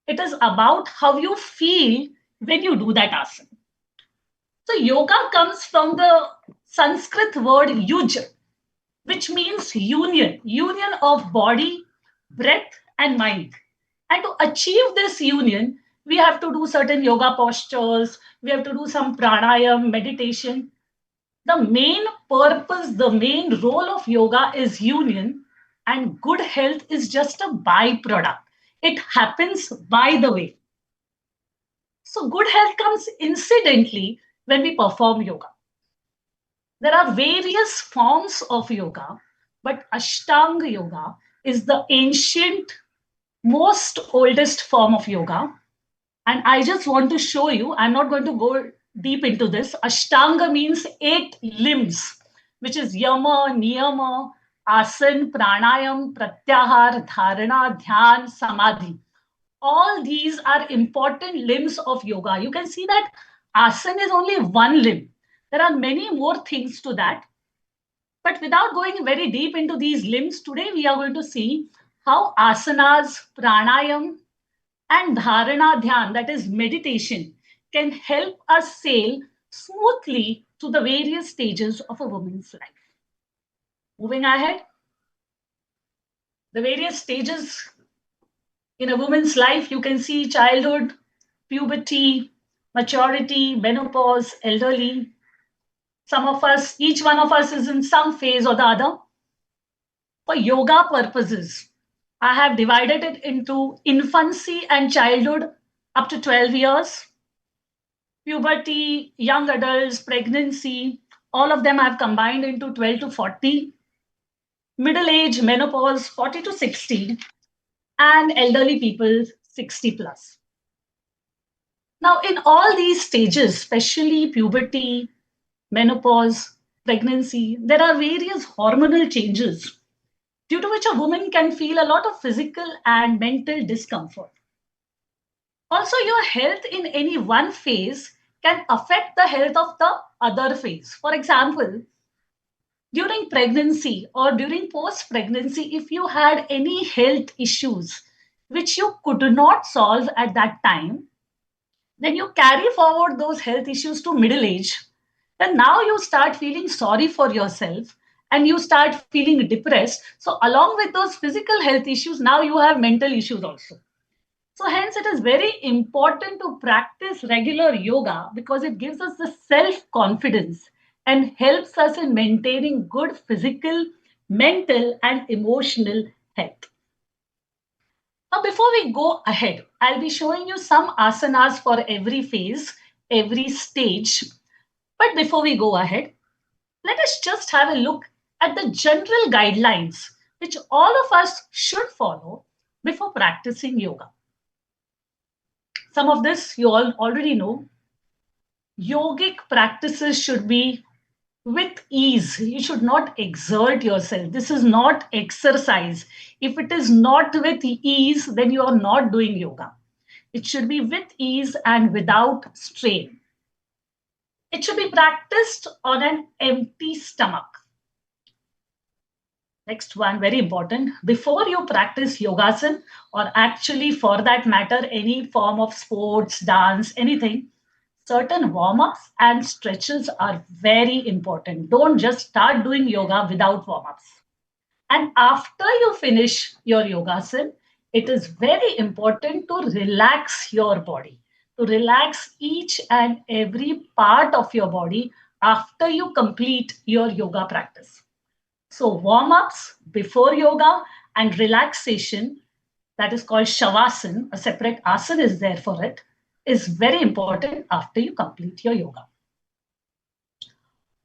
It is about how you feel when you do that asana. So yoga comes from the Sanskrit word yuj, which means union of body, breath, and mind. And to achieve this union, we have to do certain yoga postures, we have to do some pranayam, meditation. The main purpose, the main role of yoga is union, and good health is just a byproduct. It happens by the way. So, good health comes incidentally when we perform yoga. There are various forms of yoga, but Ashtanga yoga is the ancient, most oldest form of yoga. And I just want to show you, I'm not going to go deep into this. Ashtanga means 8 limbs, which is yama, niyama, asan, pranayam, pratyahar, dharana, dhyan, samadhi. All these are important limbs of yoga. You can see that asana is only one limb. There are many more things to that. But without going very deep into these limbs, today we are going to see how asanas, pranayam, and dharana dhyan, that is meditation, can help us sail smoothly through the various stages of a woman's life. Moving ahead, the various stages in a woman's life, you can see childhood, puberty, maturity, menopause, elderly. Some of us, each one of us is in some phase or the other. For yoga purposes, I have divided it into infancy and childhood up to 12 years, puberty, young adults, pregnancy, all of them I've combined into 12 to 40, middle age, menopause, 40 to 60, and elderly people, 60 plus. Now, in all these stages, especially puberty, menopause, pregnancy, there are various hormonal changes due to which a woman can feel a lot of physical and mental discomfort. Also, your health in any one phase can affect the health of the other phase. For example, during pregnancy or during post pregnancy, if you had any health issues which you could not solve at that time, then you carry forward those health issues to middle age. And now you start feeling sorry for yourself and you start feeling depressed. So, along with those physical health issues, now you have mental issues also. So, hence, it is very important to practice regular yoga because it gives us the self confidence and helps us in maintaining good physical, mental, and emotional health. Now, before we go ahead, I'll be showing you some asanas for every phase, every stage. But before we go ahead, let us just have a look at the general guidelines which all of us should follow before practicing yoga. Some of this you all already know. Yogic practices should be with ease. You should not exert yourself. This is not exercise. If it is not with ease, then you are not doing yoga. It should be with ease and without strain. It should be practiced on an empty stomach. Next one, very important. Before you practice yogasan, or actually for that matter, any form of sports, dance, anything, certain warm-ups and stretches are very important. Don't just start doing yoga without warm-ups. And after you finish your yogasan, it is very important to relax your body, to relax each and every part of your body after you complete your yoga practice. So, warm ups before yoga and relaxation, that is called shavasana, a separate asana is there for it, is very important after you complete your yoga.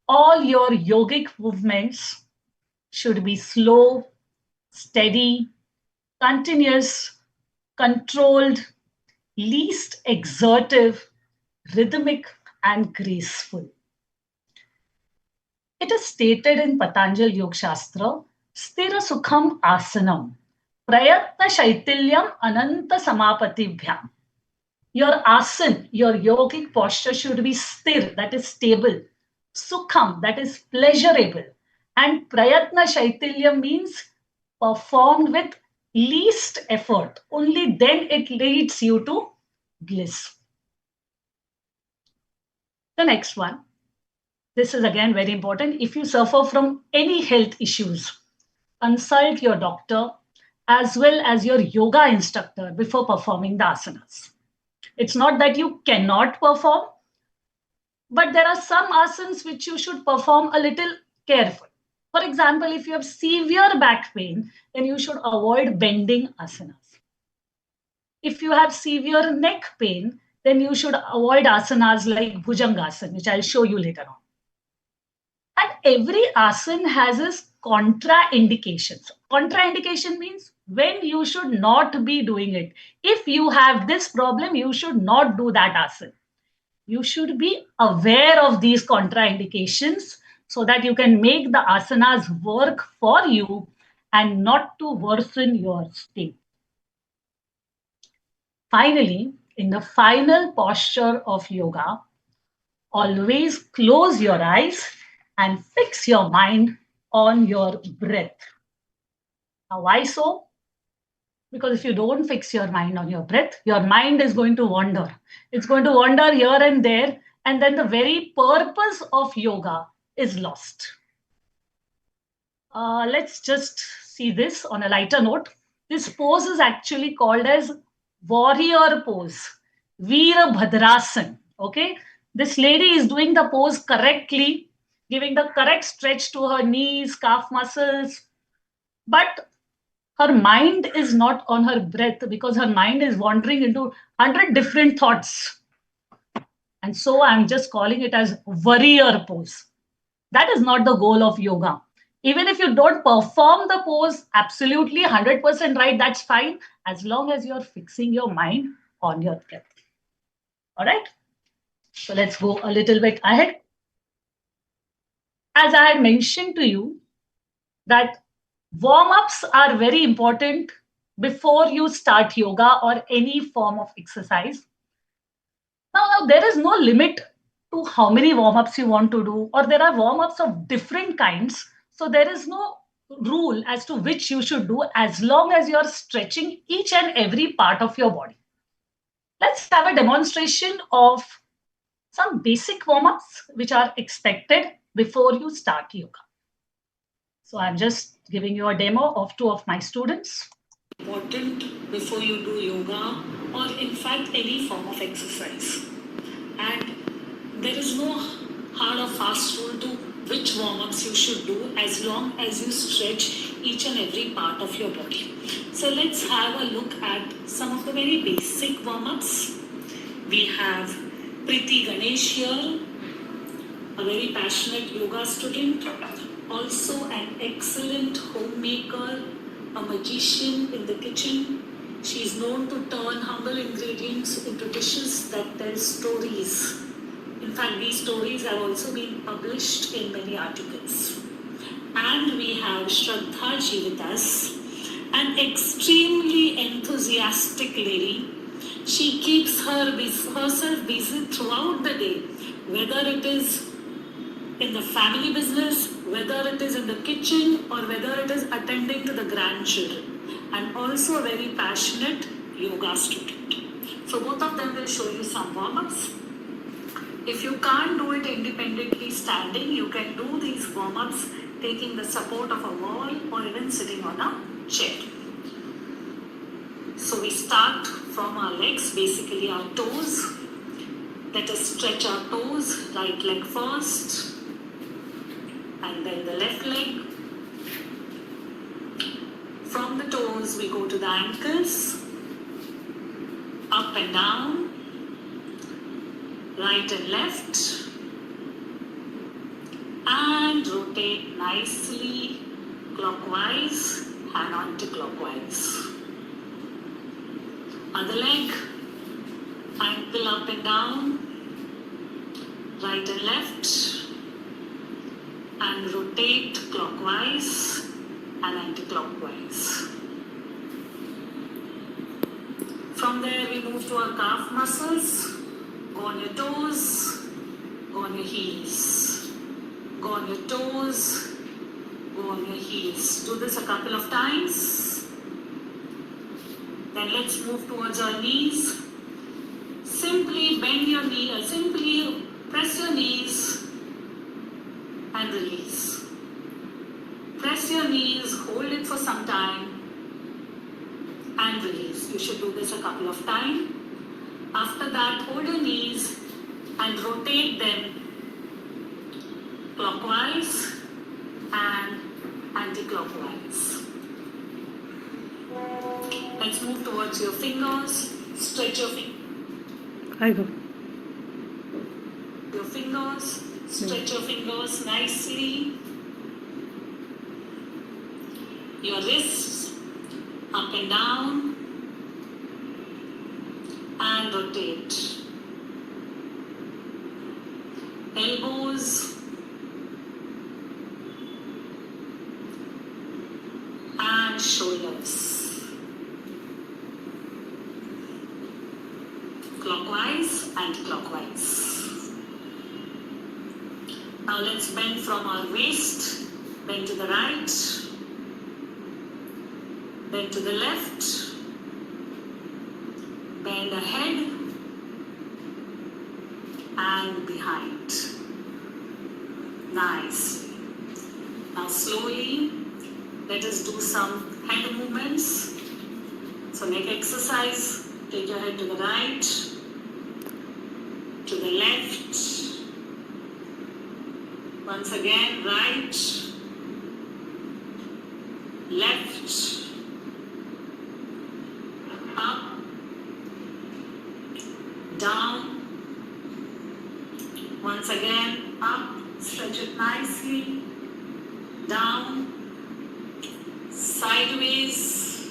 All your yogic movements should be slow, steady, continuous, controlled, least exertive, rhythmic, and graceful. It is stated in Patanjali Yoga Shastra, Sthira Sukham Asanam, Prayatna Shaitilyam Ananta Samapatibhyam. Your asan, your yogic posture should be sthir, that is stable, sukham, that is pleasurable, and prayatna shaitilyam means performed with least effort. Only then it leads you to bliss. The next one. This is again very important. If you suffer from any health issues, consult your doctor as well as your yoga instructor before performing the asanas. It's not that you cannot perform, but there are some asanas which you should perform a little careful. For example, if you have severe back pain, then you should avoid bending asanas. If you have severe neck pain, then you should avoid asanas like Bhujangasana, which I'll show you later on. And every asana has its contraindications. Contraindication means when you should not be doing it. If you have this problem, you should not do that asana. You should be aware of these contraindications so that you can make the asanas work for you and not to worsen your state. Finally, in the final posture of yoga, always close your eyes and fix your mind on your breath. Now, why so? Because if you don't fix your mind on your breath, your mind is going to wander. It's going to wander here and there, and then the very purpose of yoga is lost. Let's just see this on a lighter note. This pose is actually called as warrior pose, Veerabhadrasana. Okay, this lady is doing the pose correctly, giving the correct stretch to her knees, calf muscles, but her mind is not on her breath because her mind is wandering into 100 different thoughts. And so I'm just calling it as warrior pose. That is not the goal of yoga. Even if you don't perform the pose absolutely 100% right, that's fine, as long as you're fixing your mind on your breath. All right. So let's go a little bit ahead. As I had mentioned to you, that warm-ups are very important before you start yoga or any form of exercise. Now, there is no limit to how many warm-ups you want to do, or there are warm-ups of different kinds. So there is no rule as to which you should do as long as you're stretching each and every part of your body. Let's have a demonstration of some basic warm-ups which are expected before you start yoga. So I'm just giving you a demo of two of my students. Important before you do yoga or in fact any form of exercise. And there is no hard or fast rule to which warm-ups you should do as long as you stretch each and every part of your body. So let's have a look at some of the very basic warm-ups. We have Priti Ganesh here, a very passionate yoga student, also an excellent homemaker, a magician in the kitchen. She is known to turn humble ingredients into dishes that tell stories. In fact, these stories have also been published in many articles. And we have Shraddha ji with us, an extremely enthusiastic lady. She keeps herself busy throughout the day, whether it is in the family business, whether it is in the kitchen, or whether it is attending to the grandchildren, and also a very passionate yoga student. So both of them will show you some warm-ups. If you can't do it independently standing, you can do these warm-ups taking the support of a wall or even sitting on a chair. So we start from our legs, basically our toes. Let us stretch our toes, right leg first, and then the left leg. From the toes, we go to the ankles, up and down, right and left, and rotate nicely clockwise and anti-clockwise. Other leg, ankle up and down, right and left, and rotate clockwise and anti-clockwise. From there, we move to our calf muscles. Go on your toes, go on your heels. Go on your toes, go on your heels. Do this a couple of times. Then let's move towards our knees. Simply bend your knee, simply press your knees and release. Press your knees, hold it for some time, and release. You should do this a couple of times. After that, hold your knees and rotate them clockwise and anti-clockwise. Let's move towards your fingers. Stretch your fingers. Stretch your fingers nicely. Your wrists up and down and rotate. Elbows and shoulders. Clockwise and clockwise. Now let's bend from our waist. Bend to the right. Bend to the left. Bend ahead and behind. Nice. Now slowly, let us do some head movements. So neck exercise. Take your head to the right, to the left. Once again, right, left, up, down. Once again, up, stretch it nicely, down, sideways,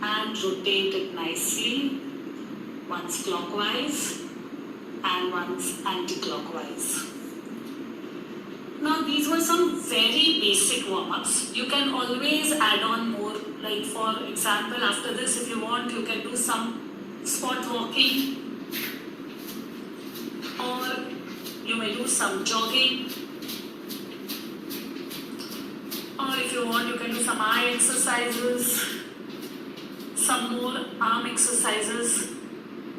and rotate it nicely, once clockwise and once anti-clockwise. Now these were some very basic warm-ups. You can always add on more, like for example, after this if you want, you can do some spot walking, or you may do some jogging, or if you want, you can do some eye exercises, some more arm exercises.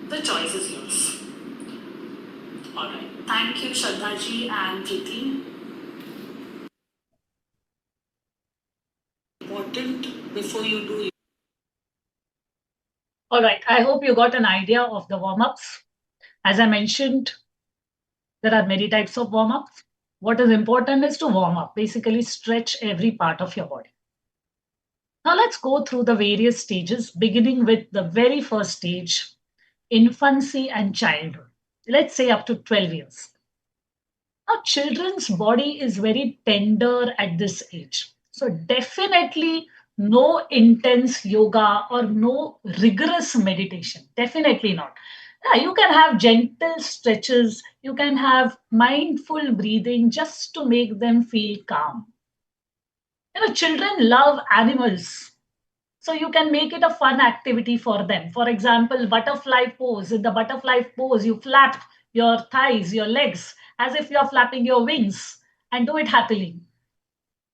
The choice is yours. Alright, thank you Shraddha ji and Preeti. Important before you do. All right, I hope you got an idea of the warm-ups. As I mentioned, there are many types of warm-ups. What is important is to warm up, basically stretch every part of your body. Now let's go through the various stages, beginning with the very first stage, infancy and childhood. Let's say up to 12 years. Now, children's body is very tender at this age. So, definitely no intense yoga or no rigorous meditation. Definitely not. Yeah, you can have gentle stretches, you can have mindful breathing just to make them feel calm. Children love animals. So you can make it a fun activity for them. For example, butterfly pose. In the butterfly pose, you flap your thighs, your legs, as if you're flapping your wings, and do it happily.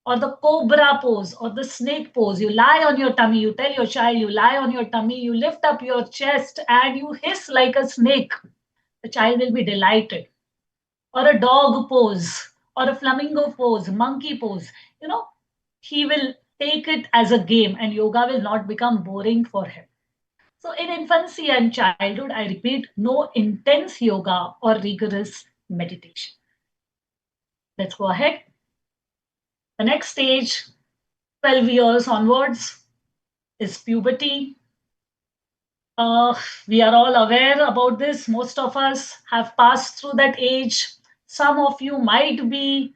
Or the cobra pose or the snake pose. You lie on your tummy. You tell your child you lie on your tummy. You lift up your chest and you hiss like a snake. The child will be delighted. Or a dog pose, or a flamingo pose, monkey pose. He will take it as a game and yoga will not become boring for him. So, in infancy and childhood, I repeat, no intense yoga or rigorous meditation. Let's go ahead. The next stage, 12 years onwards, is puberty. We are all aware about this. Most of us have passed through that age. Some of you might be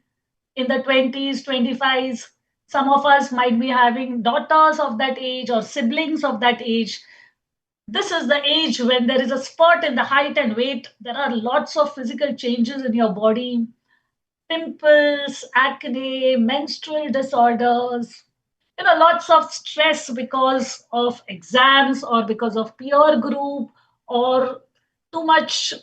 in the 20s, 25s. Some of us might be having daughters of that age or siblings of that age. This is the age when there is a spurt in the height and weight. There are lots of physical changes in your body, pimples, acne, menstrual disorders, lots of stress because of exams or because of peer group or too much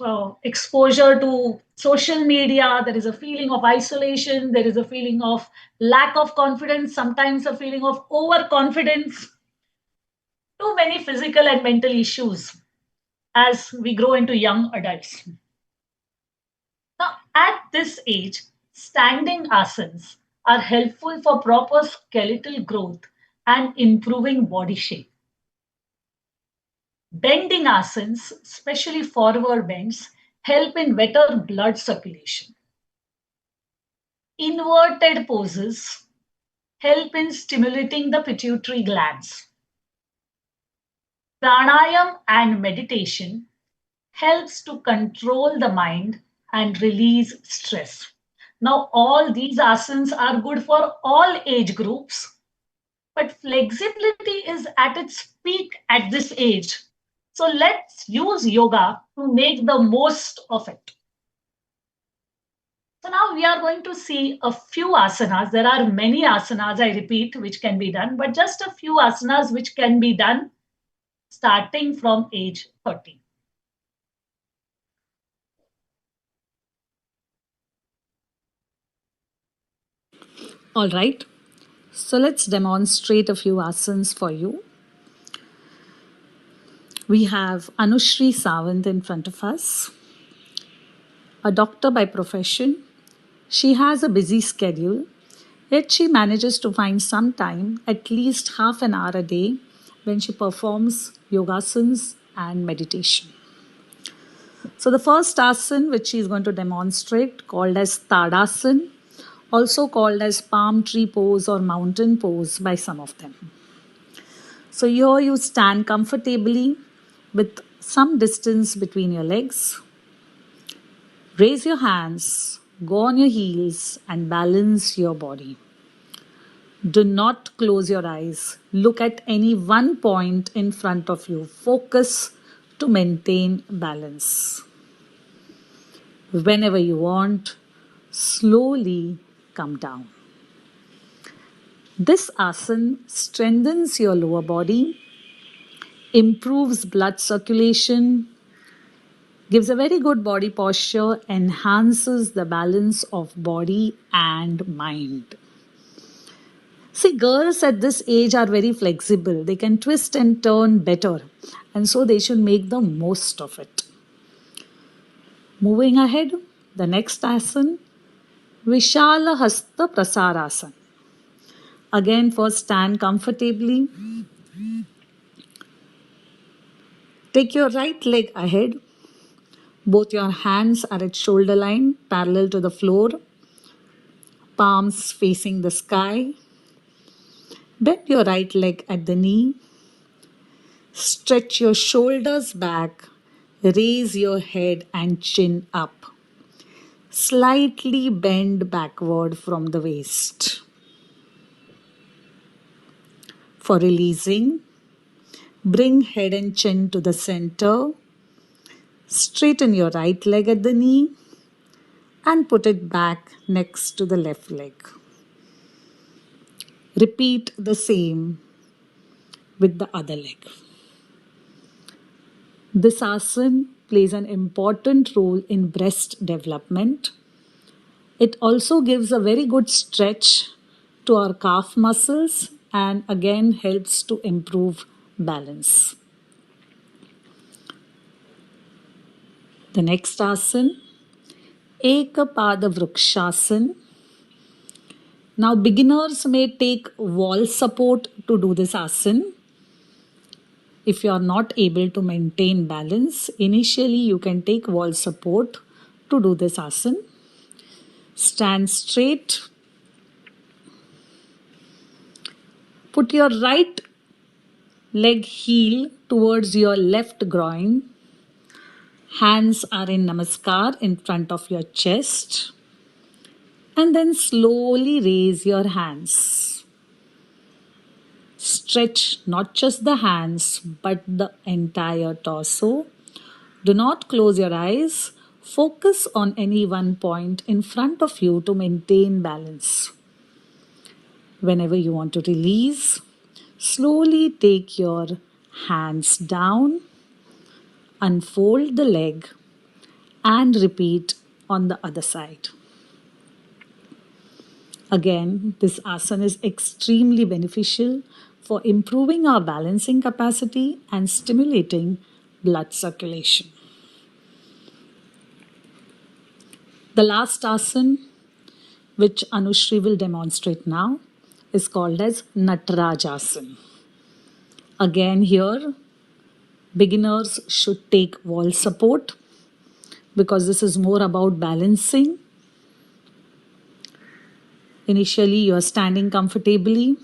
exposure to social media. There is a feeling of isolation. There is a feeling of lack of confidence, sometimes a feeling of overconfidence. Too many physical and mental issues as we grow into young adults. Now, at this age, standing asanas are helpful for proper skeletal growth and improving body shape. Bending asanas, especially forward bends, help in better blood circulation. Inverted poses help in stimulating the pituitary glands. Pranayam and meditation helps to control the mind and release stress. Now, all these asanas are good for all age groups, but flexibility is at its peak at this age. So let's use yoga to make the most of it. So now we are going to see a few asanas. There are many asanas, I repeat, which can be done, but just a few asanas which can be done starting from age 30. All right. So let's demonstrate a few asanas for you. We have Anushri Sawant in front of us, a doctor by profession. She has a busy schedule, yet she manages to find some time, at least half an hour a day, when she performs yogasanas and meditation. So the first asana which she is going to demonstrate, called as Tadasana, also called as palm tree pose or mountain pose by some of them. So here you stand comfortably with some distance between your legs. Raise your hands, go on your heels and balance your body. Do not close your eyes. Look at any one point in front of you. Focus to maintain balance. Whenever you want, slowly come down. This asana strengthens your lower body, improves blood circulation, gives a very good body posture, enhances the balance of body and mind. See, girls at this age are very flexible. They can twist and turn better, and so they should make the most of it. Moving ahead, the next asana, Vishala Hasta Prasarasana. Again, first stand comfortably. Take your right leg ahead. Both your hands are at shoulder line, parallel to the floor. Palms facing the sky. Bend your right leg at the knee. Stretch your shoulders back. Raise your head and chin up. Slightly bend backward from the waist. For releasing, bring head and chin to the center. Straighten your right leg at the knee and put it back next to the left leg. Repeat the same with the other leg. This asana plays an important role in breast development. It also gives a very good stretch to our calf muscles and again helps to improve balance. The next asana, Ekapada Vrukshasana. Now beginners may take wall support to do this asana. If you are not able to maintain balance, initially you can take wall support to do this asana. Stand straight. Put your right leg heel towards your left groin. Hands are in namaskar in front of your chest. And then slowly raise your hands. Stretch not just the hands but the entire torso. Do not close your eyes. Focus on any one point in front of you to maintain balance. Whenever you want to release, slowly take your hands down, unfold the leg, and repeat on the other side. Again, this asana is extremely beneficial for improving our balancing capacity and stimulating blood circulation. The last asana, which Anushri will demonstrate now, is called as Natarajasana. Again, here, beginners should take wall support because this is more about balancing. Initially, you are standing comfortably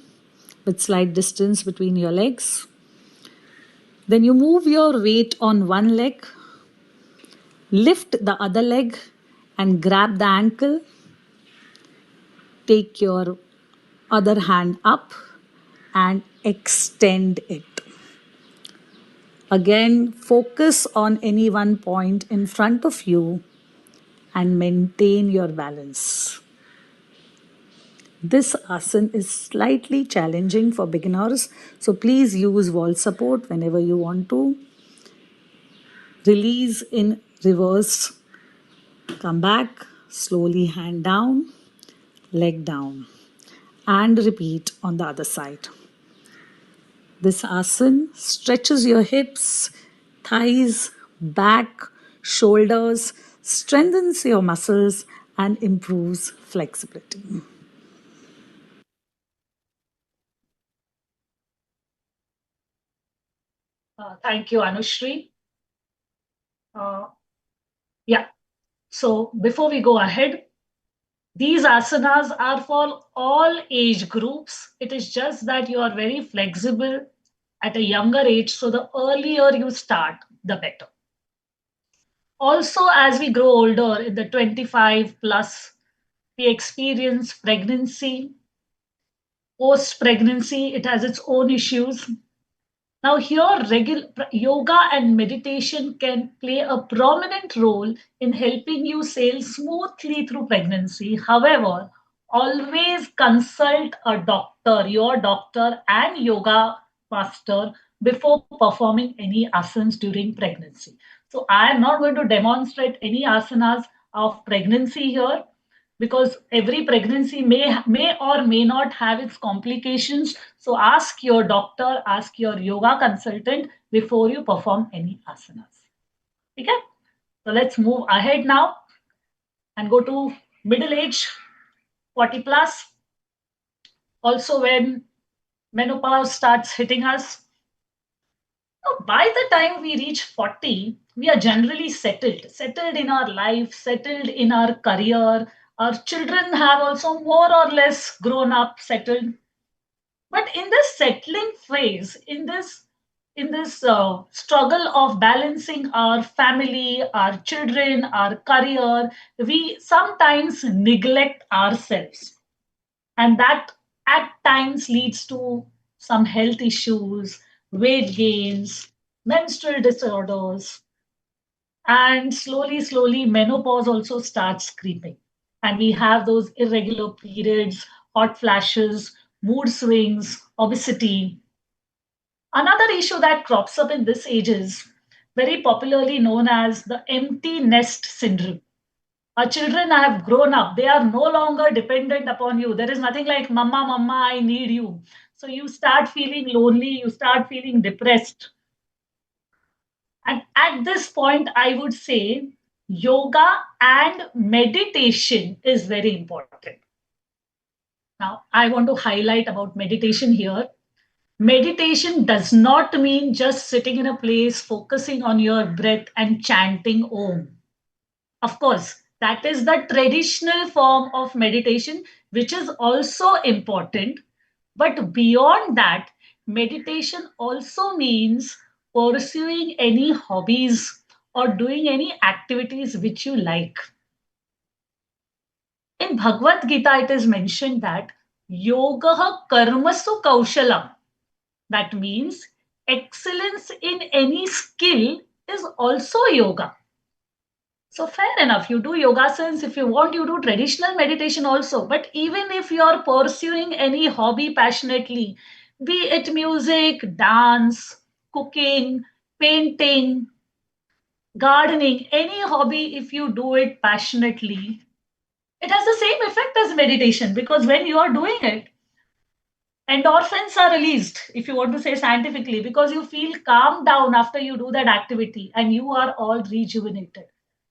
with slight distance between your legs. Then you move your weight on one leg, lift the other leg and grab the ankle. Take your other hand up and extend it. Again, focus on any one point in front of you and maintain your balance. This asana is slightly challenging for beginners, so please use wall support whenever you want to. Release in reverse. Come back, slowly hand down, leg down, and repeat on the other side. This asana stretches your hips, thighs, back, shoulders, strengthens your muscles, and improves flexibility. Thank you, Anushri. Yeah. So before we go ahead, these asanas are for all age groups. It is just that you are very flexible at a younger age. So the earlier you start, the better. Also, as we grow older in the 25 plus, we experience pregnancy. Post pregnancy, it has its own issues. Now, here, yoga and meditation can play a prominent role in helping you sail smoothly through pregnancy. However, always consult a doctor, your doctor, and yoga master before performing any asanas during pregnancy. So, I am not going to demonstrate any asanas of pregnancy here because every pregnancy may or may not have its complications. So ask your doctor, ask your yoga consultant before you perform any asanas. Okay? So let's move ahead now and go to middle age, 40 plus. Also, when menopause starts hitting us, by the time we reach 40, we are generally settled in our life, settled in our career. Our children have also more or less grown up, settled. But in this settling phase, in this struggle of balancing our family, our children, our career, we sometimes neglect ourselves, and that at times leads to some health issues, weight gains, menstrual disorders, and slowly menopause also starts creeping, and we have those irregular periods, hot flashes, mood swings, obesity. Another issue that crops up in this age is very popularly known as the empty nest syndrome. Our children have grown up. They are no longer dependent upon you. There is nothing like, Mama, Mama, I need you. So you start feeling lonely, you start feeling depressed. And at this point, I would say yoga and meditation is very important. Now, I want to highlight about meditation here. Meditation does not mean just sitting in a place, focusing on your breath and chanting Om. Of course, that is the traditional form of meditation, which is also important. But beyond that, meditation also means pursuing any hobbies or doing any activities which you like. In Bhagavad Gita, it is mentioned that yoga karmasu kaushalam. That means excellence in any skill is also yoga. So fair enough, you do yoga sense. If you want, you do traditional meditation also. But even if you are pursuing any hobby passionately, be it music, dance, cooking, painting, gardening, any hobby, if you do it passionately, it has the same effect as meditation because when you are doing it, endorphins are released, if you want to say scientifically, because you feel calmed down after you do that activity and you are all rejuvenated.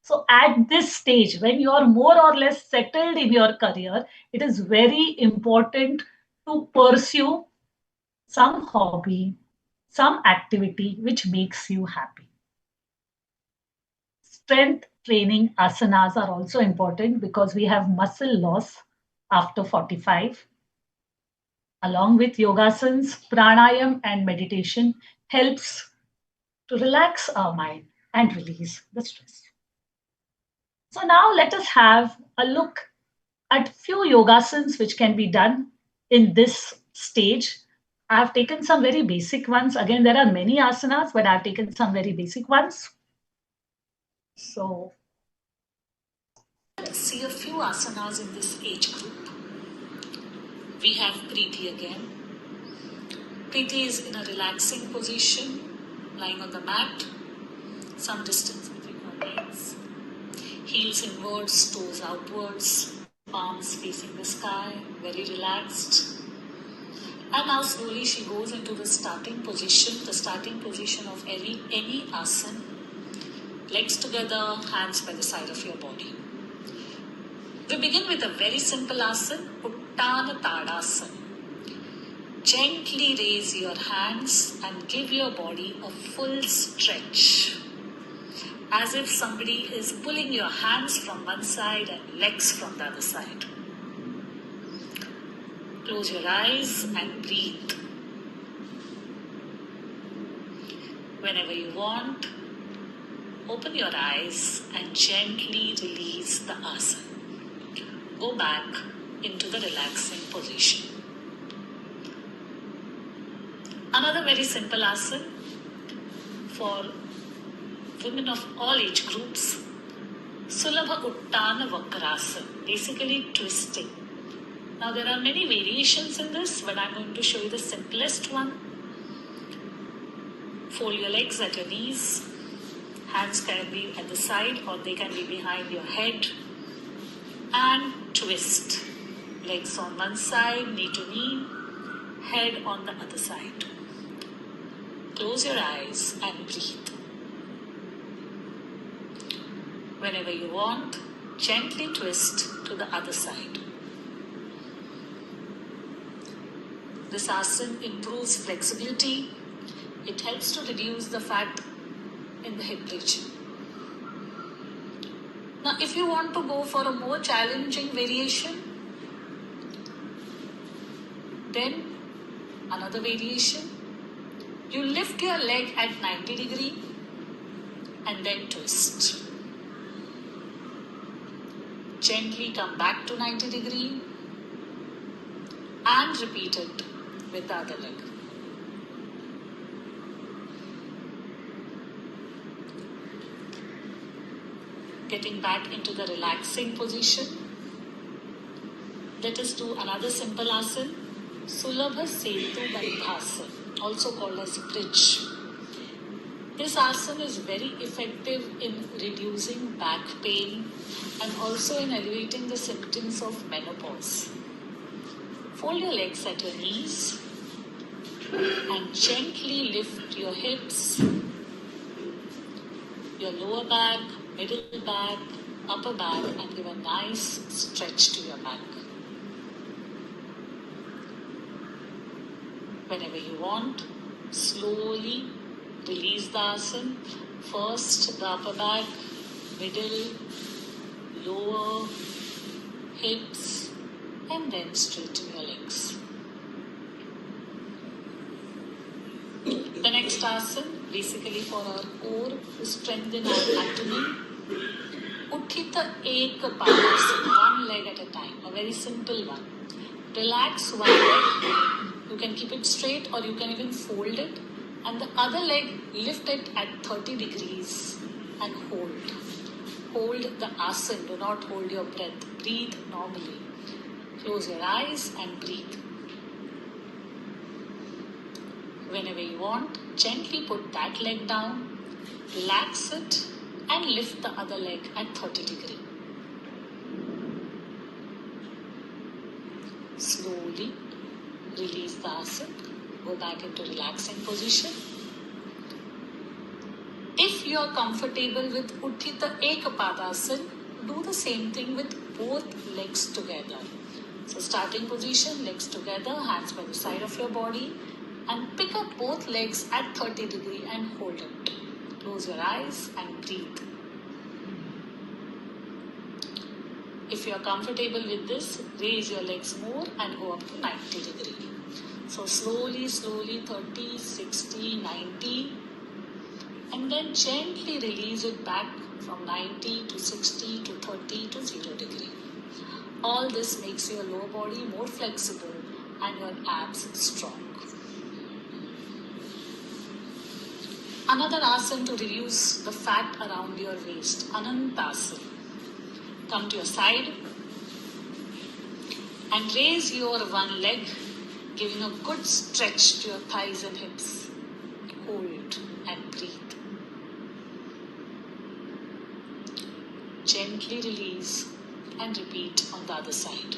So, at this stage, when you are more or less settled in your career, it is very important to pursue some hobby, some activity which makes you happy. Strength training asanas are also important because we have muscle loss after 45. Along with yogasanas, pranayam and meditation helps to relax our mind and release the stress. So now let us have a look at few yogasanas which can be done in this stage. I have taken some very basic ones. Again, there are many asanas, but I have taken some very basic ones. So let's see a few asanas in this age group. We have Preeti again. Preeti is in a relaxing position, lying on the mat, some distance between her legs. Heels inwards, toes outwards, palms facing the sky, very relaxed. And now slowly she goes into the starting position of any asana. Legs together, hands by the side of your body. We begin with a very simple asana, Uttana Tadasana. Gently raise your hands and give your body a full stretch. As if somebody is pulling your hands from one side and legs from the other side. Close your eyes and breathe. Whenever you want, open your eyes and gently release the asana. Go back into the relaxing position. Another very simple asana for women of all age groups, Sulabha Uttana Vakrasana, basically twisting. Now there are many variations in this, but I'm going to show you the simplest one. Fold your legs at your knees. Hands can be at the side or they can be behind your head. And twist. Legs on one side, knee to knee, head on the other side. Close your eyes and breathe. Whenever you want, gently twist to the other side. This asana improves flexibility. It helps to reduce the fat in the hip region. Now, if you want to go for a more challenging variation, then another variation, you lift your leg at 90 degree and then twist. Gently come back to 90 degree and repeat it with the other leg. Getting back into the relaxing position, let us do another simple asana, Sulabha Setu Bandhasana, also called as bridge. This asana is very effective in reducing back pain and also in alleviating the symptoms of menopause. Fold your legs at your knees and gently lift your hips, your lower back, middle back, upper back, and give a nice stretch to your back. Whenever you want, slowly release the asana. First the upper back, middle, lower, hips, and then straighten your legs. The next asana, basically for our core, to strengthen our abdomen. Uthita Ek Padasana, one leg at a time, a very simple one. Relax one leg, you can keep it straight or you can even fold it, and the other leg lift it at 30 degrees and hold. Hold the asana, do not hold your breath, breathe normally. Close your eyes and breathe. Whenever you want, gently put that leg down, relax it and lift the other leg at 30 degrees. Slowly release the asana, go back into relaxing position. If you are comfortable with Uthita Ekapadasana, do the same thing with both legs together. So starting position, legs together, hands by the side of your body, and pick up both legs at 30 degree and hold it. Close your eyes and breathe. If you are comfortable with this, raise your legs more and go up to 90 degree. So slowly, 30, 60, 90, and then gently release it back from 90 to 60 to 30 to 0 degree. All this makes your lower body more flexible and your abs strong. Another asana to reduce the fat around your waist, Anantasana. Come to your side and raise your one leg, giving a good stretch to your thighs and hips. Hold and breathe. Gently release and repeat on the other side.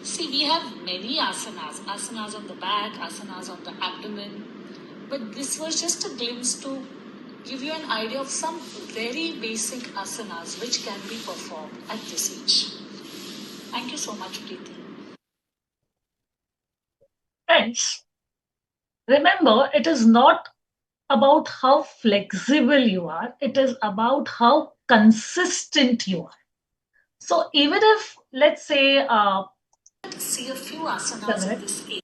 See, we have many asanas. Asanas on the back, asanas on the abdomen. But this was just a glimpse to give you an idea of some very basic asanas which can be performed at this age. Thank you so much, Preeti. Friends, remember, it is not about how flexible you are, it is about how consistent you are. So even if, let's say, See a few asanas in this age.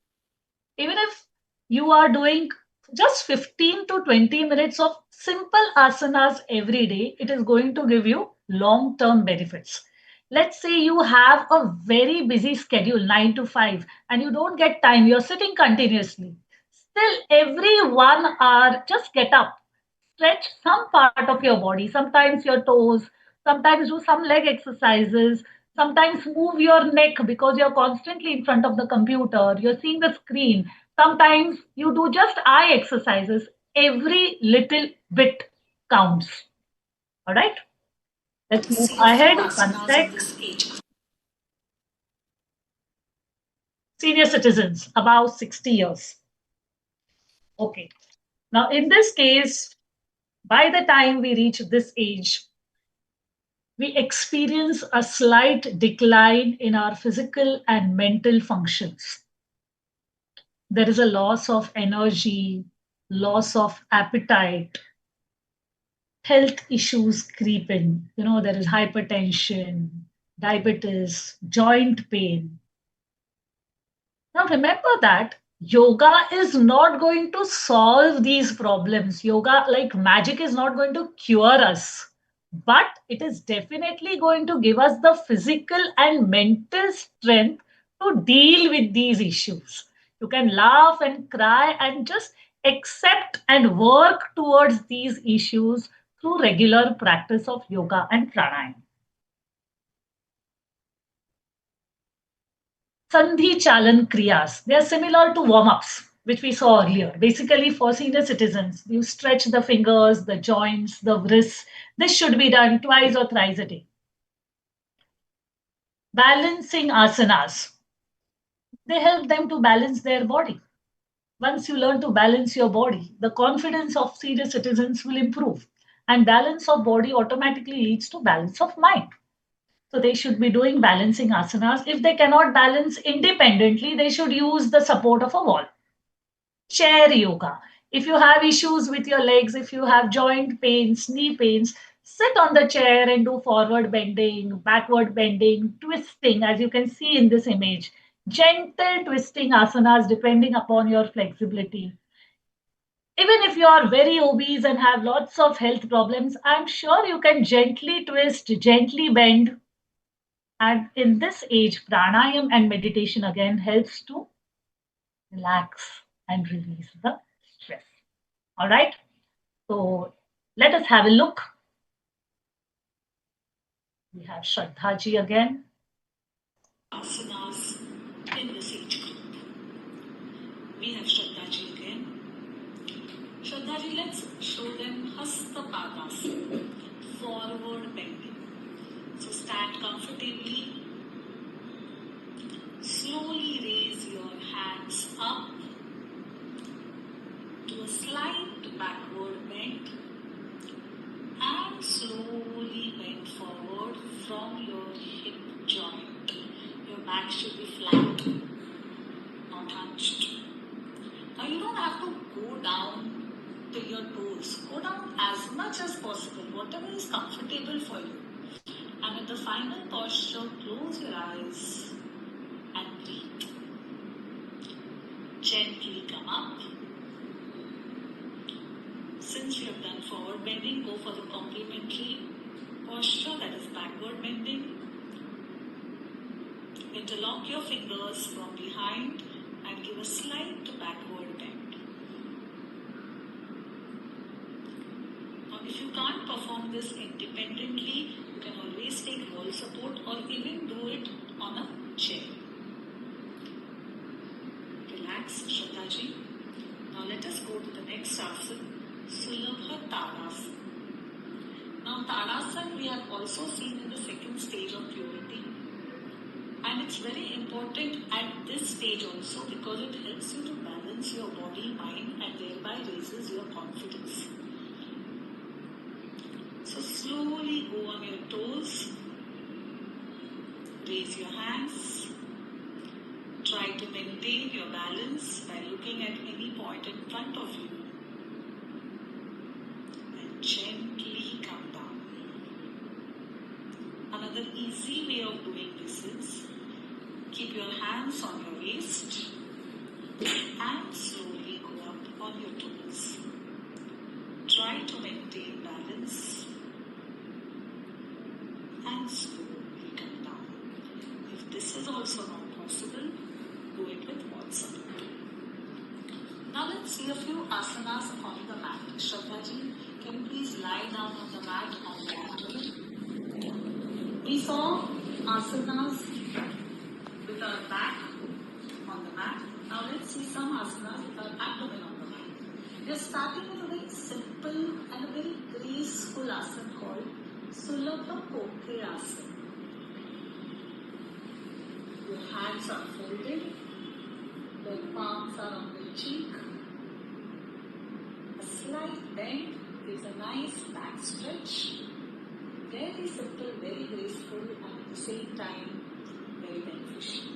even if you are doing just 15 to 20 minutes of simple asanas every day, it is going to give you long term benefits. Let's say you have a very busy schedule, 9 to 5, and you don't get time, you're sitting continuously. Still, every 1 hour, just get up, stretch some part of your body, sometimes your toes, sometimes do some leg exercises, sometimes move your neck because you're constantly in front of the computer, you're seeing the screen. Sometimes you do just eye exercises. Every little bit counts. All right, let's move See a few ahead. One asanas sec. in this age. Senior citizens, about 60 years. Okay, now in this case, by the time we reach this age, we experience a slight decline in our physical and mental functions. There is a loss of energy, loss of appetite, health issues creep in. There is hypertension, diabetes, joint pain. Now, remember that yoga is not going to solve these problems. Yoga, like magic, is not going to cure us, but it is definitely going to give us the physical and mental strength to deal with these issues. You can laugh and cry and just accept and work towards these issues through regular practice of yoga and pranayama. Sandhi Chalan Kriyas. They are similar to warm ups, which we saw earlier. Basically, for senior citizens, you stretch the fingers, the joints, the wrists. This should be done twice or thrice a day. Balancing asanas. They help them to balance their body. Once you learn to balance your body, the confidence of senior citizens will improve. And balance of body automatically leads to balance of mind. So they should be doing balancing asanas. If they cannot balance independently, they should use the support of a wall. Chair yoga. If you have issues with your legs, if you have joint pains, knee pains, sit on the chair and do forward bending, backward bending, twisting, as you can see in this image. Gentle twisting asanas depending upon your flexibility. Even if you are very obese and have lots of health problems, I'm sure you can gently twist, gently bend. And in this age, pranayam and meditation again helps to relax and release the stress. All right. So let us have a look. We have Shraddhaji again. Asanas in this age group. We have Shraddhaji again. Shraddhaji, let's show them Hasta Padasana, forward bending. So stand comfortably. Slowly raise your hands up to a slight backward bend and slowly bend forward. back should be flat, not hunched. Now you don't have to go down till your toes. Go down as much as possible, whatever is comfortable for you. And in the final posture, close your eyes and breathe. Gently come up. Since we have done forward bending, go for the complementary posture, that is backward bending. Interlock your fingers from behind and give a slight backward bend. Now, if you can't perform this independently, you can always take wall support or even do it on a chair. Relax, Shraddhaji. Now let us go to the next asana, Sulabha Tadasana. Now Tadasana we have also seen in the second stage of purity, and it's very important at this stage also because it helps you to balance your body, mind, and thereby raises your confidence. So slowly go on your toes, raise your hands, try to maintain your balance by looking at any point in front of you and gently come down. Another easy way of doing this is keep your hands on your waist and slowly go up on your toes. Try to maintain balance and slowly come down. If this is also not possible, do it with wall support. Now let's see a few asanas on the mat. Shraddhaji, can you please lie down on the mat on the abdomen? We saw asanas with our back on the mat. Now let's see some asanas with our abdomen on the mat. We are starting with a very simple and a very graceful asana called Sulabha Asana. Your hands are folded, your palms are on the cheek. A slight bend gives a nice back stretch. Very simple, very graceful, and at the same time, very beneficial.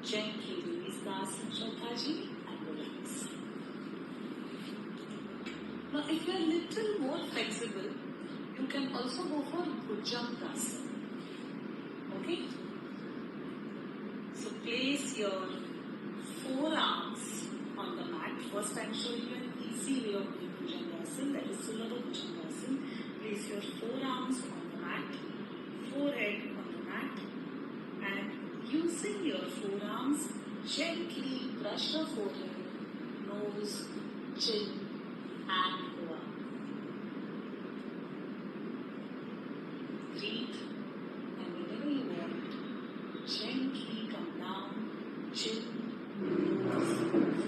Gently release the asana, Shraddhaji, and relax. Now, if you are a little more flexible, you can also go for Bhujangasana. Okay? So place your forearms on the mat. First I'm showing you an easy way of doing Bhujangasana, that is Sulabha Bhujangasana. Place your forearms on the mat, forehead on the mat, and using your forearms, gently brush the forehead, nose, chin, and go up. Breathe. Whenever you want, gently come down, chin, nose, forehead.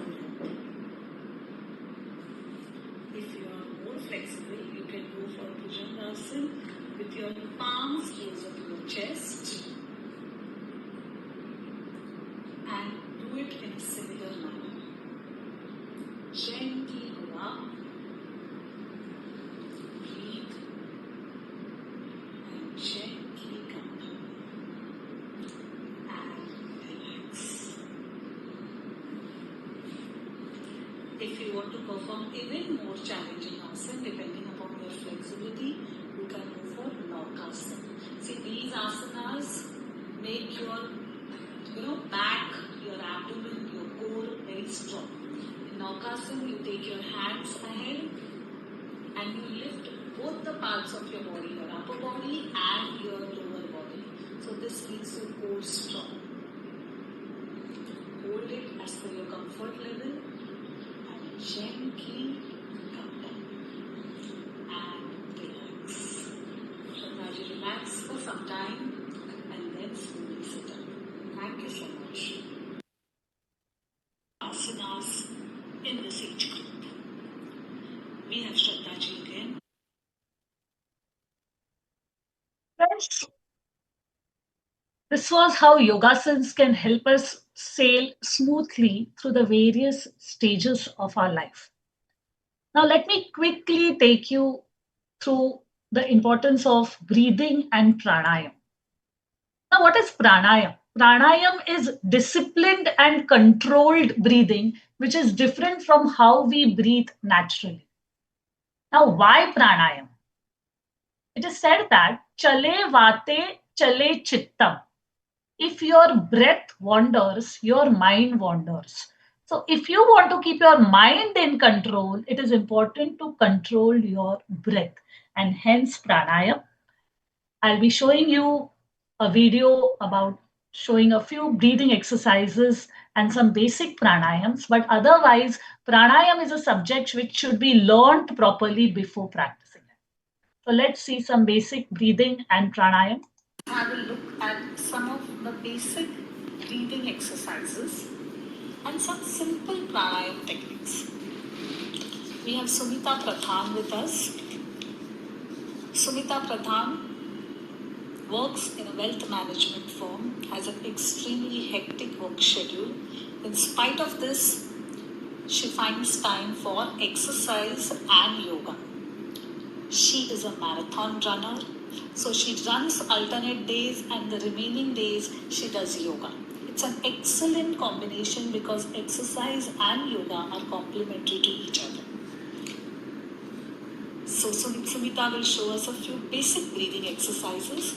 If you are more flexible, you can go for Bhujangasana with your palms closer to your chest and do it in a similar manner. Gently go up, breathe, and gently come down and relax. If you want to perform even more challenging asana, depending upon your flexibility, you can go for Naukasana. See, these asanas make your back, your abdomen, your core very strong. In Naukasana, you take your hands ahead and you lift both the parts of your body, your upper body and your lower body. So this makes your core strong. Hold it as per your comfort level and gently come down and relax. Shraddhaji, relax for some time and then slowly sit up. Thank you so much. Asanas in this age group. We have Shraddhaji again. Friends, this was how yogasanas can help us sail smoothly through the various stages of our life. Now, let me quickly take you through the importance of breathing and pranayama. Now, what is pranayam? Pranayam is disciplined and controlled breathing, which is different from how we breathe naturally. Now, why pranayam? It is said that chale vate chale chittam. If your breath wanders, your mind wanders. So, if you want to keep your mind in control, it is important to control your breath, and hence pranayam. I'll be showing you a video about showing a few breathing exercises and some basic pranayams, but otherwise, pranayam is a subject which should be learned properly before practicing it. So let's see some basic breathing and pranayam. Have a look at some of the basic breathing exercises and some simple pranayam techniques. We have Sumita Pradhan with us. Sumita Pradhan works in a wealth management firm, has an extremely hectic work schedule. In spite of this, she finds time for exercise and yoga. She is a marathon runner, so she runs alternate days and the remaining days she does yoga. It's an excellent combination because exercise and yoga are complementary to each other. So Sumita will show us a few basic breathing exercises.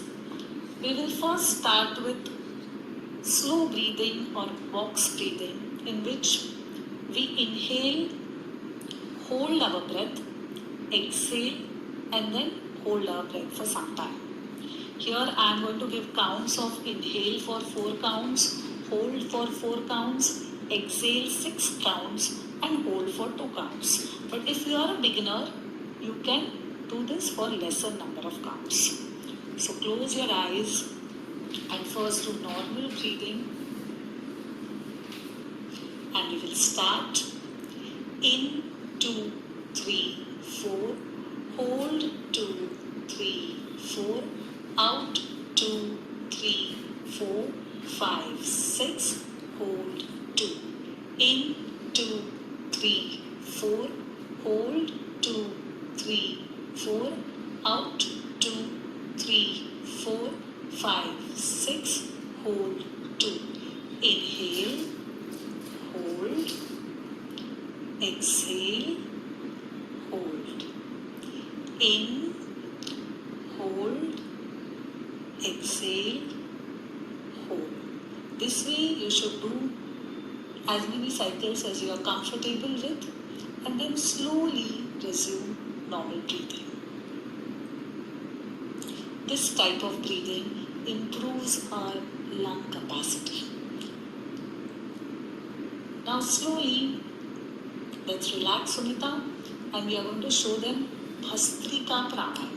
We will first start with slow breathing or box breathing, in which we inhale, hold our breath, exhale, and then hold our breath for some time. Here I am going to give counts of inhale for 4 counts, hold for 4 counts, exhale 6 counts, and hold for 2 counts. But if you are a beginner, you can do this for lesser number of counts. So close your eyes and first do normal breathing. And we will start. In, 2, 3, 4. Hold, 2, 3, 4. Out, 2, 3, 4, 5, 6. Hold, 2. In, 2, 3, 4. Hold, 2, 3, 4. Out, 2, 3, 4, 5, 6. Hold, 2. Inhale, hold, exhale, hold. In, hold, exhale, hold. This way you should do as many cycles as you are comfortable with, and then slowly resume normal breathing. This type of breathing improves our lung capacity. Now slowly, let's relax, Sumita, and we are going to show them Bhastrika Pranayam.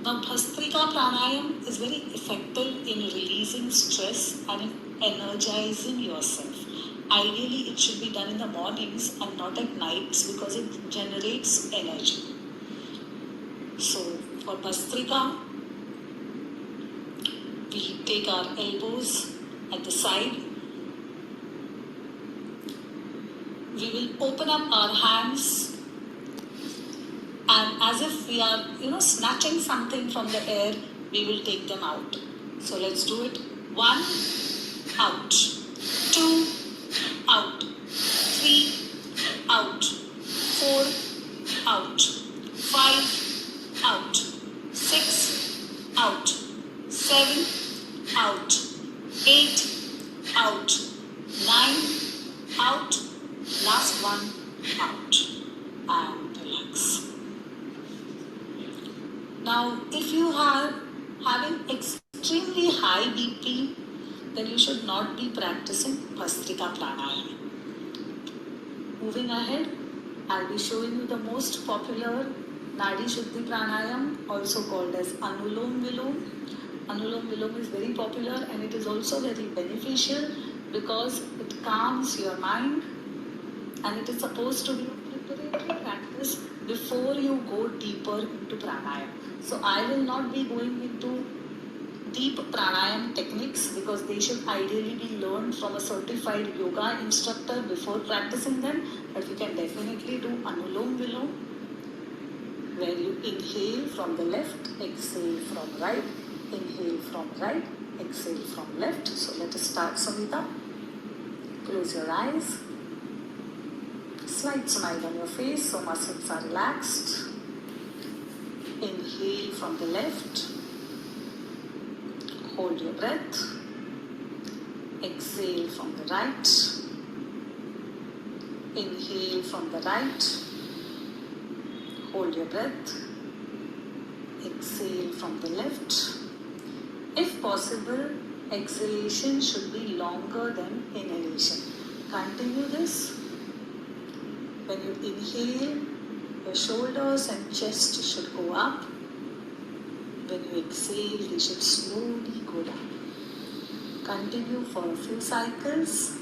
Now Bhastrika Pranayam is very effective in releasing stress and in energizing yourself. Ideally, it should be done in the mornings and not at nights because it generates energy. So for Bhastrika, we take our elbows at the side. We will open up our hands and as if we are, snatching something from the air, we will take them out. So let's do it. 1, out. 2, out. 3, out. 4, out. 5, out. 6, out. 7, out. 8, out. 9, out. Last one, out. And relax. Now, if you are having extremely high BP, then you should not be practicing Bhastrika Pranayam. Moving ahead, I'll be showing you the most popular Nadi Shuddhi Pranayam, also called as Anulom Vilom. Anulom Vilom is very popular and it is also very beneficial because it calms your mind and it is supposed to be a preparatory practice before you go deeper into pranayam. So I will not be going into deep pranayam techniques because they should ideally be learned from a certified yoga instructor before practicing them. But you can definitely do Anulom Vilom, where you inhale from the left, exhale from right, Inhale from right, exhale from left. So let us start, Samita. Close your eyes. Slight smile on your face so muscles are relaxed. Inhale from the left. Hold your breath. Exhale from the right. Inhale from the right. Hold your breath. Exhale from the left. If possible, exhalation should be longer than inhalation. Continue this. When you inhale, your shoulders and chest should go up. When you exhale, they should slowly go down. Continue for a few cycles,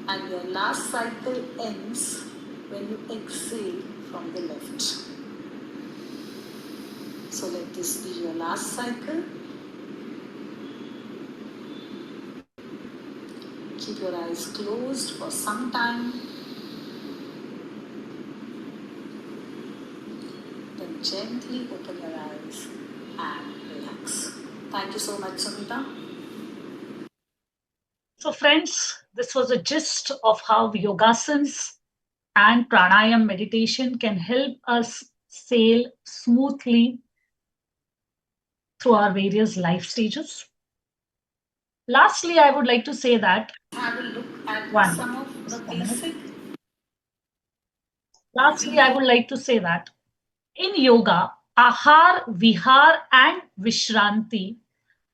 and your last cycle ends when you exhale from the left. So let this be your last cycle. Keep your eyes closed for some time. Then gently open your eyes and relax. Thank you so much, Sumita. So friends, this was a gist of how yogasans and pranayam meditation can help us sail smoothly through our various life stages. Lastly, I would like to say that Have a look at one. some of the basic. Lastly, I would like to say that in yoga, ahar, vihar, and vishranti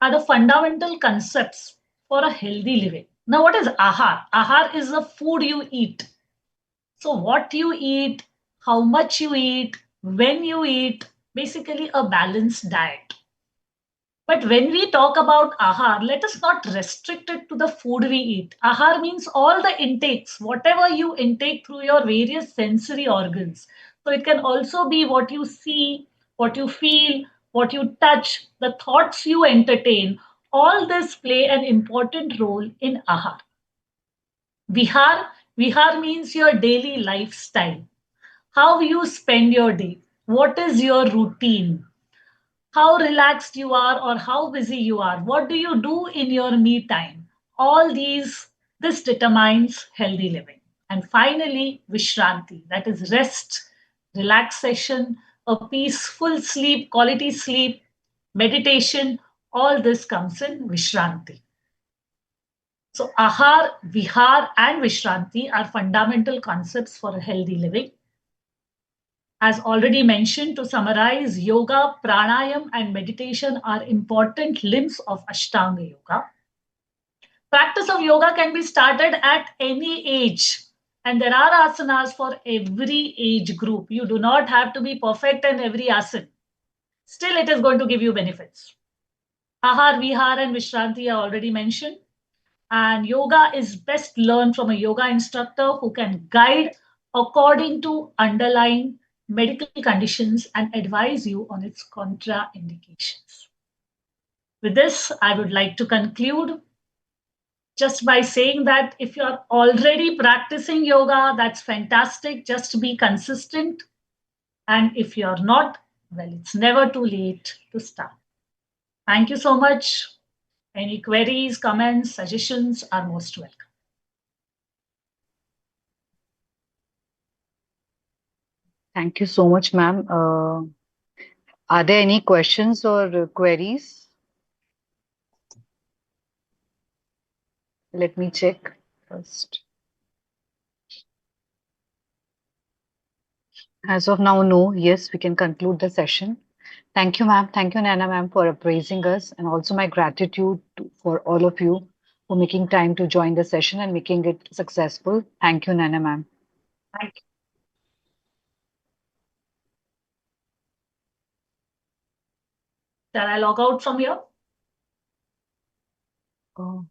are the fundamental concepts for a healthy living. Now, what is ahar? Ahar is the food you eat. So, what you eat, how much you eat, when you eat, basically a balanced diet. But when we talk about ahar, let us not restrict it to the food we eat. Ahar means all the intakes, whatever you intake through your various sensory organs. So it can also be what you see, what you feel, what you touch, the thoughts you entertain. All this play an important role in ahar. Vihar, vihar means your daily lifestyle. How you spend your day. What is your routine? How relaxed you are or how busy you are. What do you do in your me time? All this determines healthy living. And finally, Vishranti, that is rest, relaxation, a peaceful sleep, quality sleep, meditation, all this comes in Vishranti. So, Ahar, Vihar, and Vishranti are fundamental concepts for a healthy living. As already mentioned, to summarize, yoga, pranayam, and meditation are important limbs of Ashtanga Yoga. Practice of yoga can be started at any age, and there are asanas for every age group. You do not have to be perfect in every asana. Still, it is going to give you benefits. Ahar, Vihar, and Vishranti are already mentioned. And yoga is best learned from a yoga instructor who can guide according to underlying medical conditions and advise you on its contraindications. With this, I would like to conclude just by saying that if you are already practicing yoga, that's fantastic. Just be consistent. And if you're not, well, it's never too late to start. Thank you so much. Any queries, comments, suggestions are most welcome. Thank you so much, ma'am. Are there any questions or queries? Let me check first. As of now, no. Yes, we can conclude the session. Thank you, ma'am. Thank you, Nana, ma'am, for appraising us. And also my gratitude for all of you for making time to join the session and making it successful. Thank you, Nana, ma'am. Thank you. Shall I log out from here? Oh.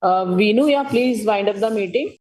Vinu, yeah, please wind up the meeting.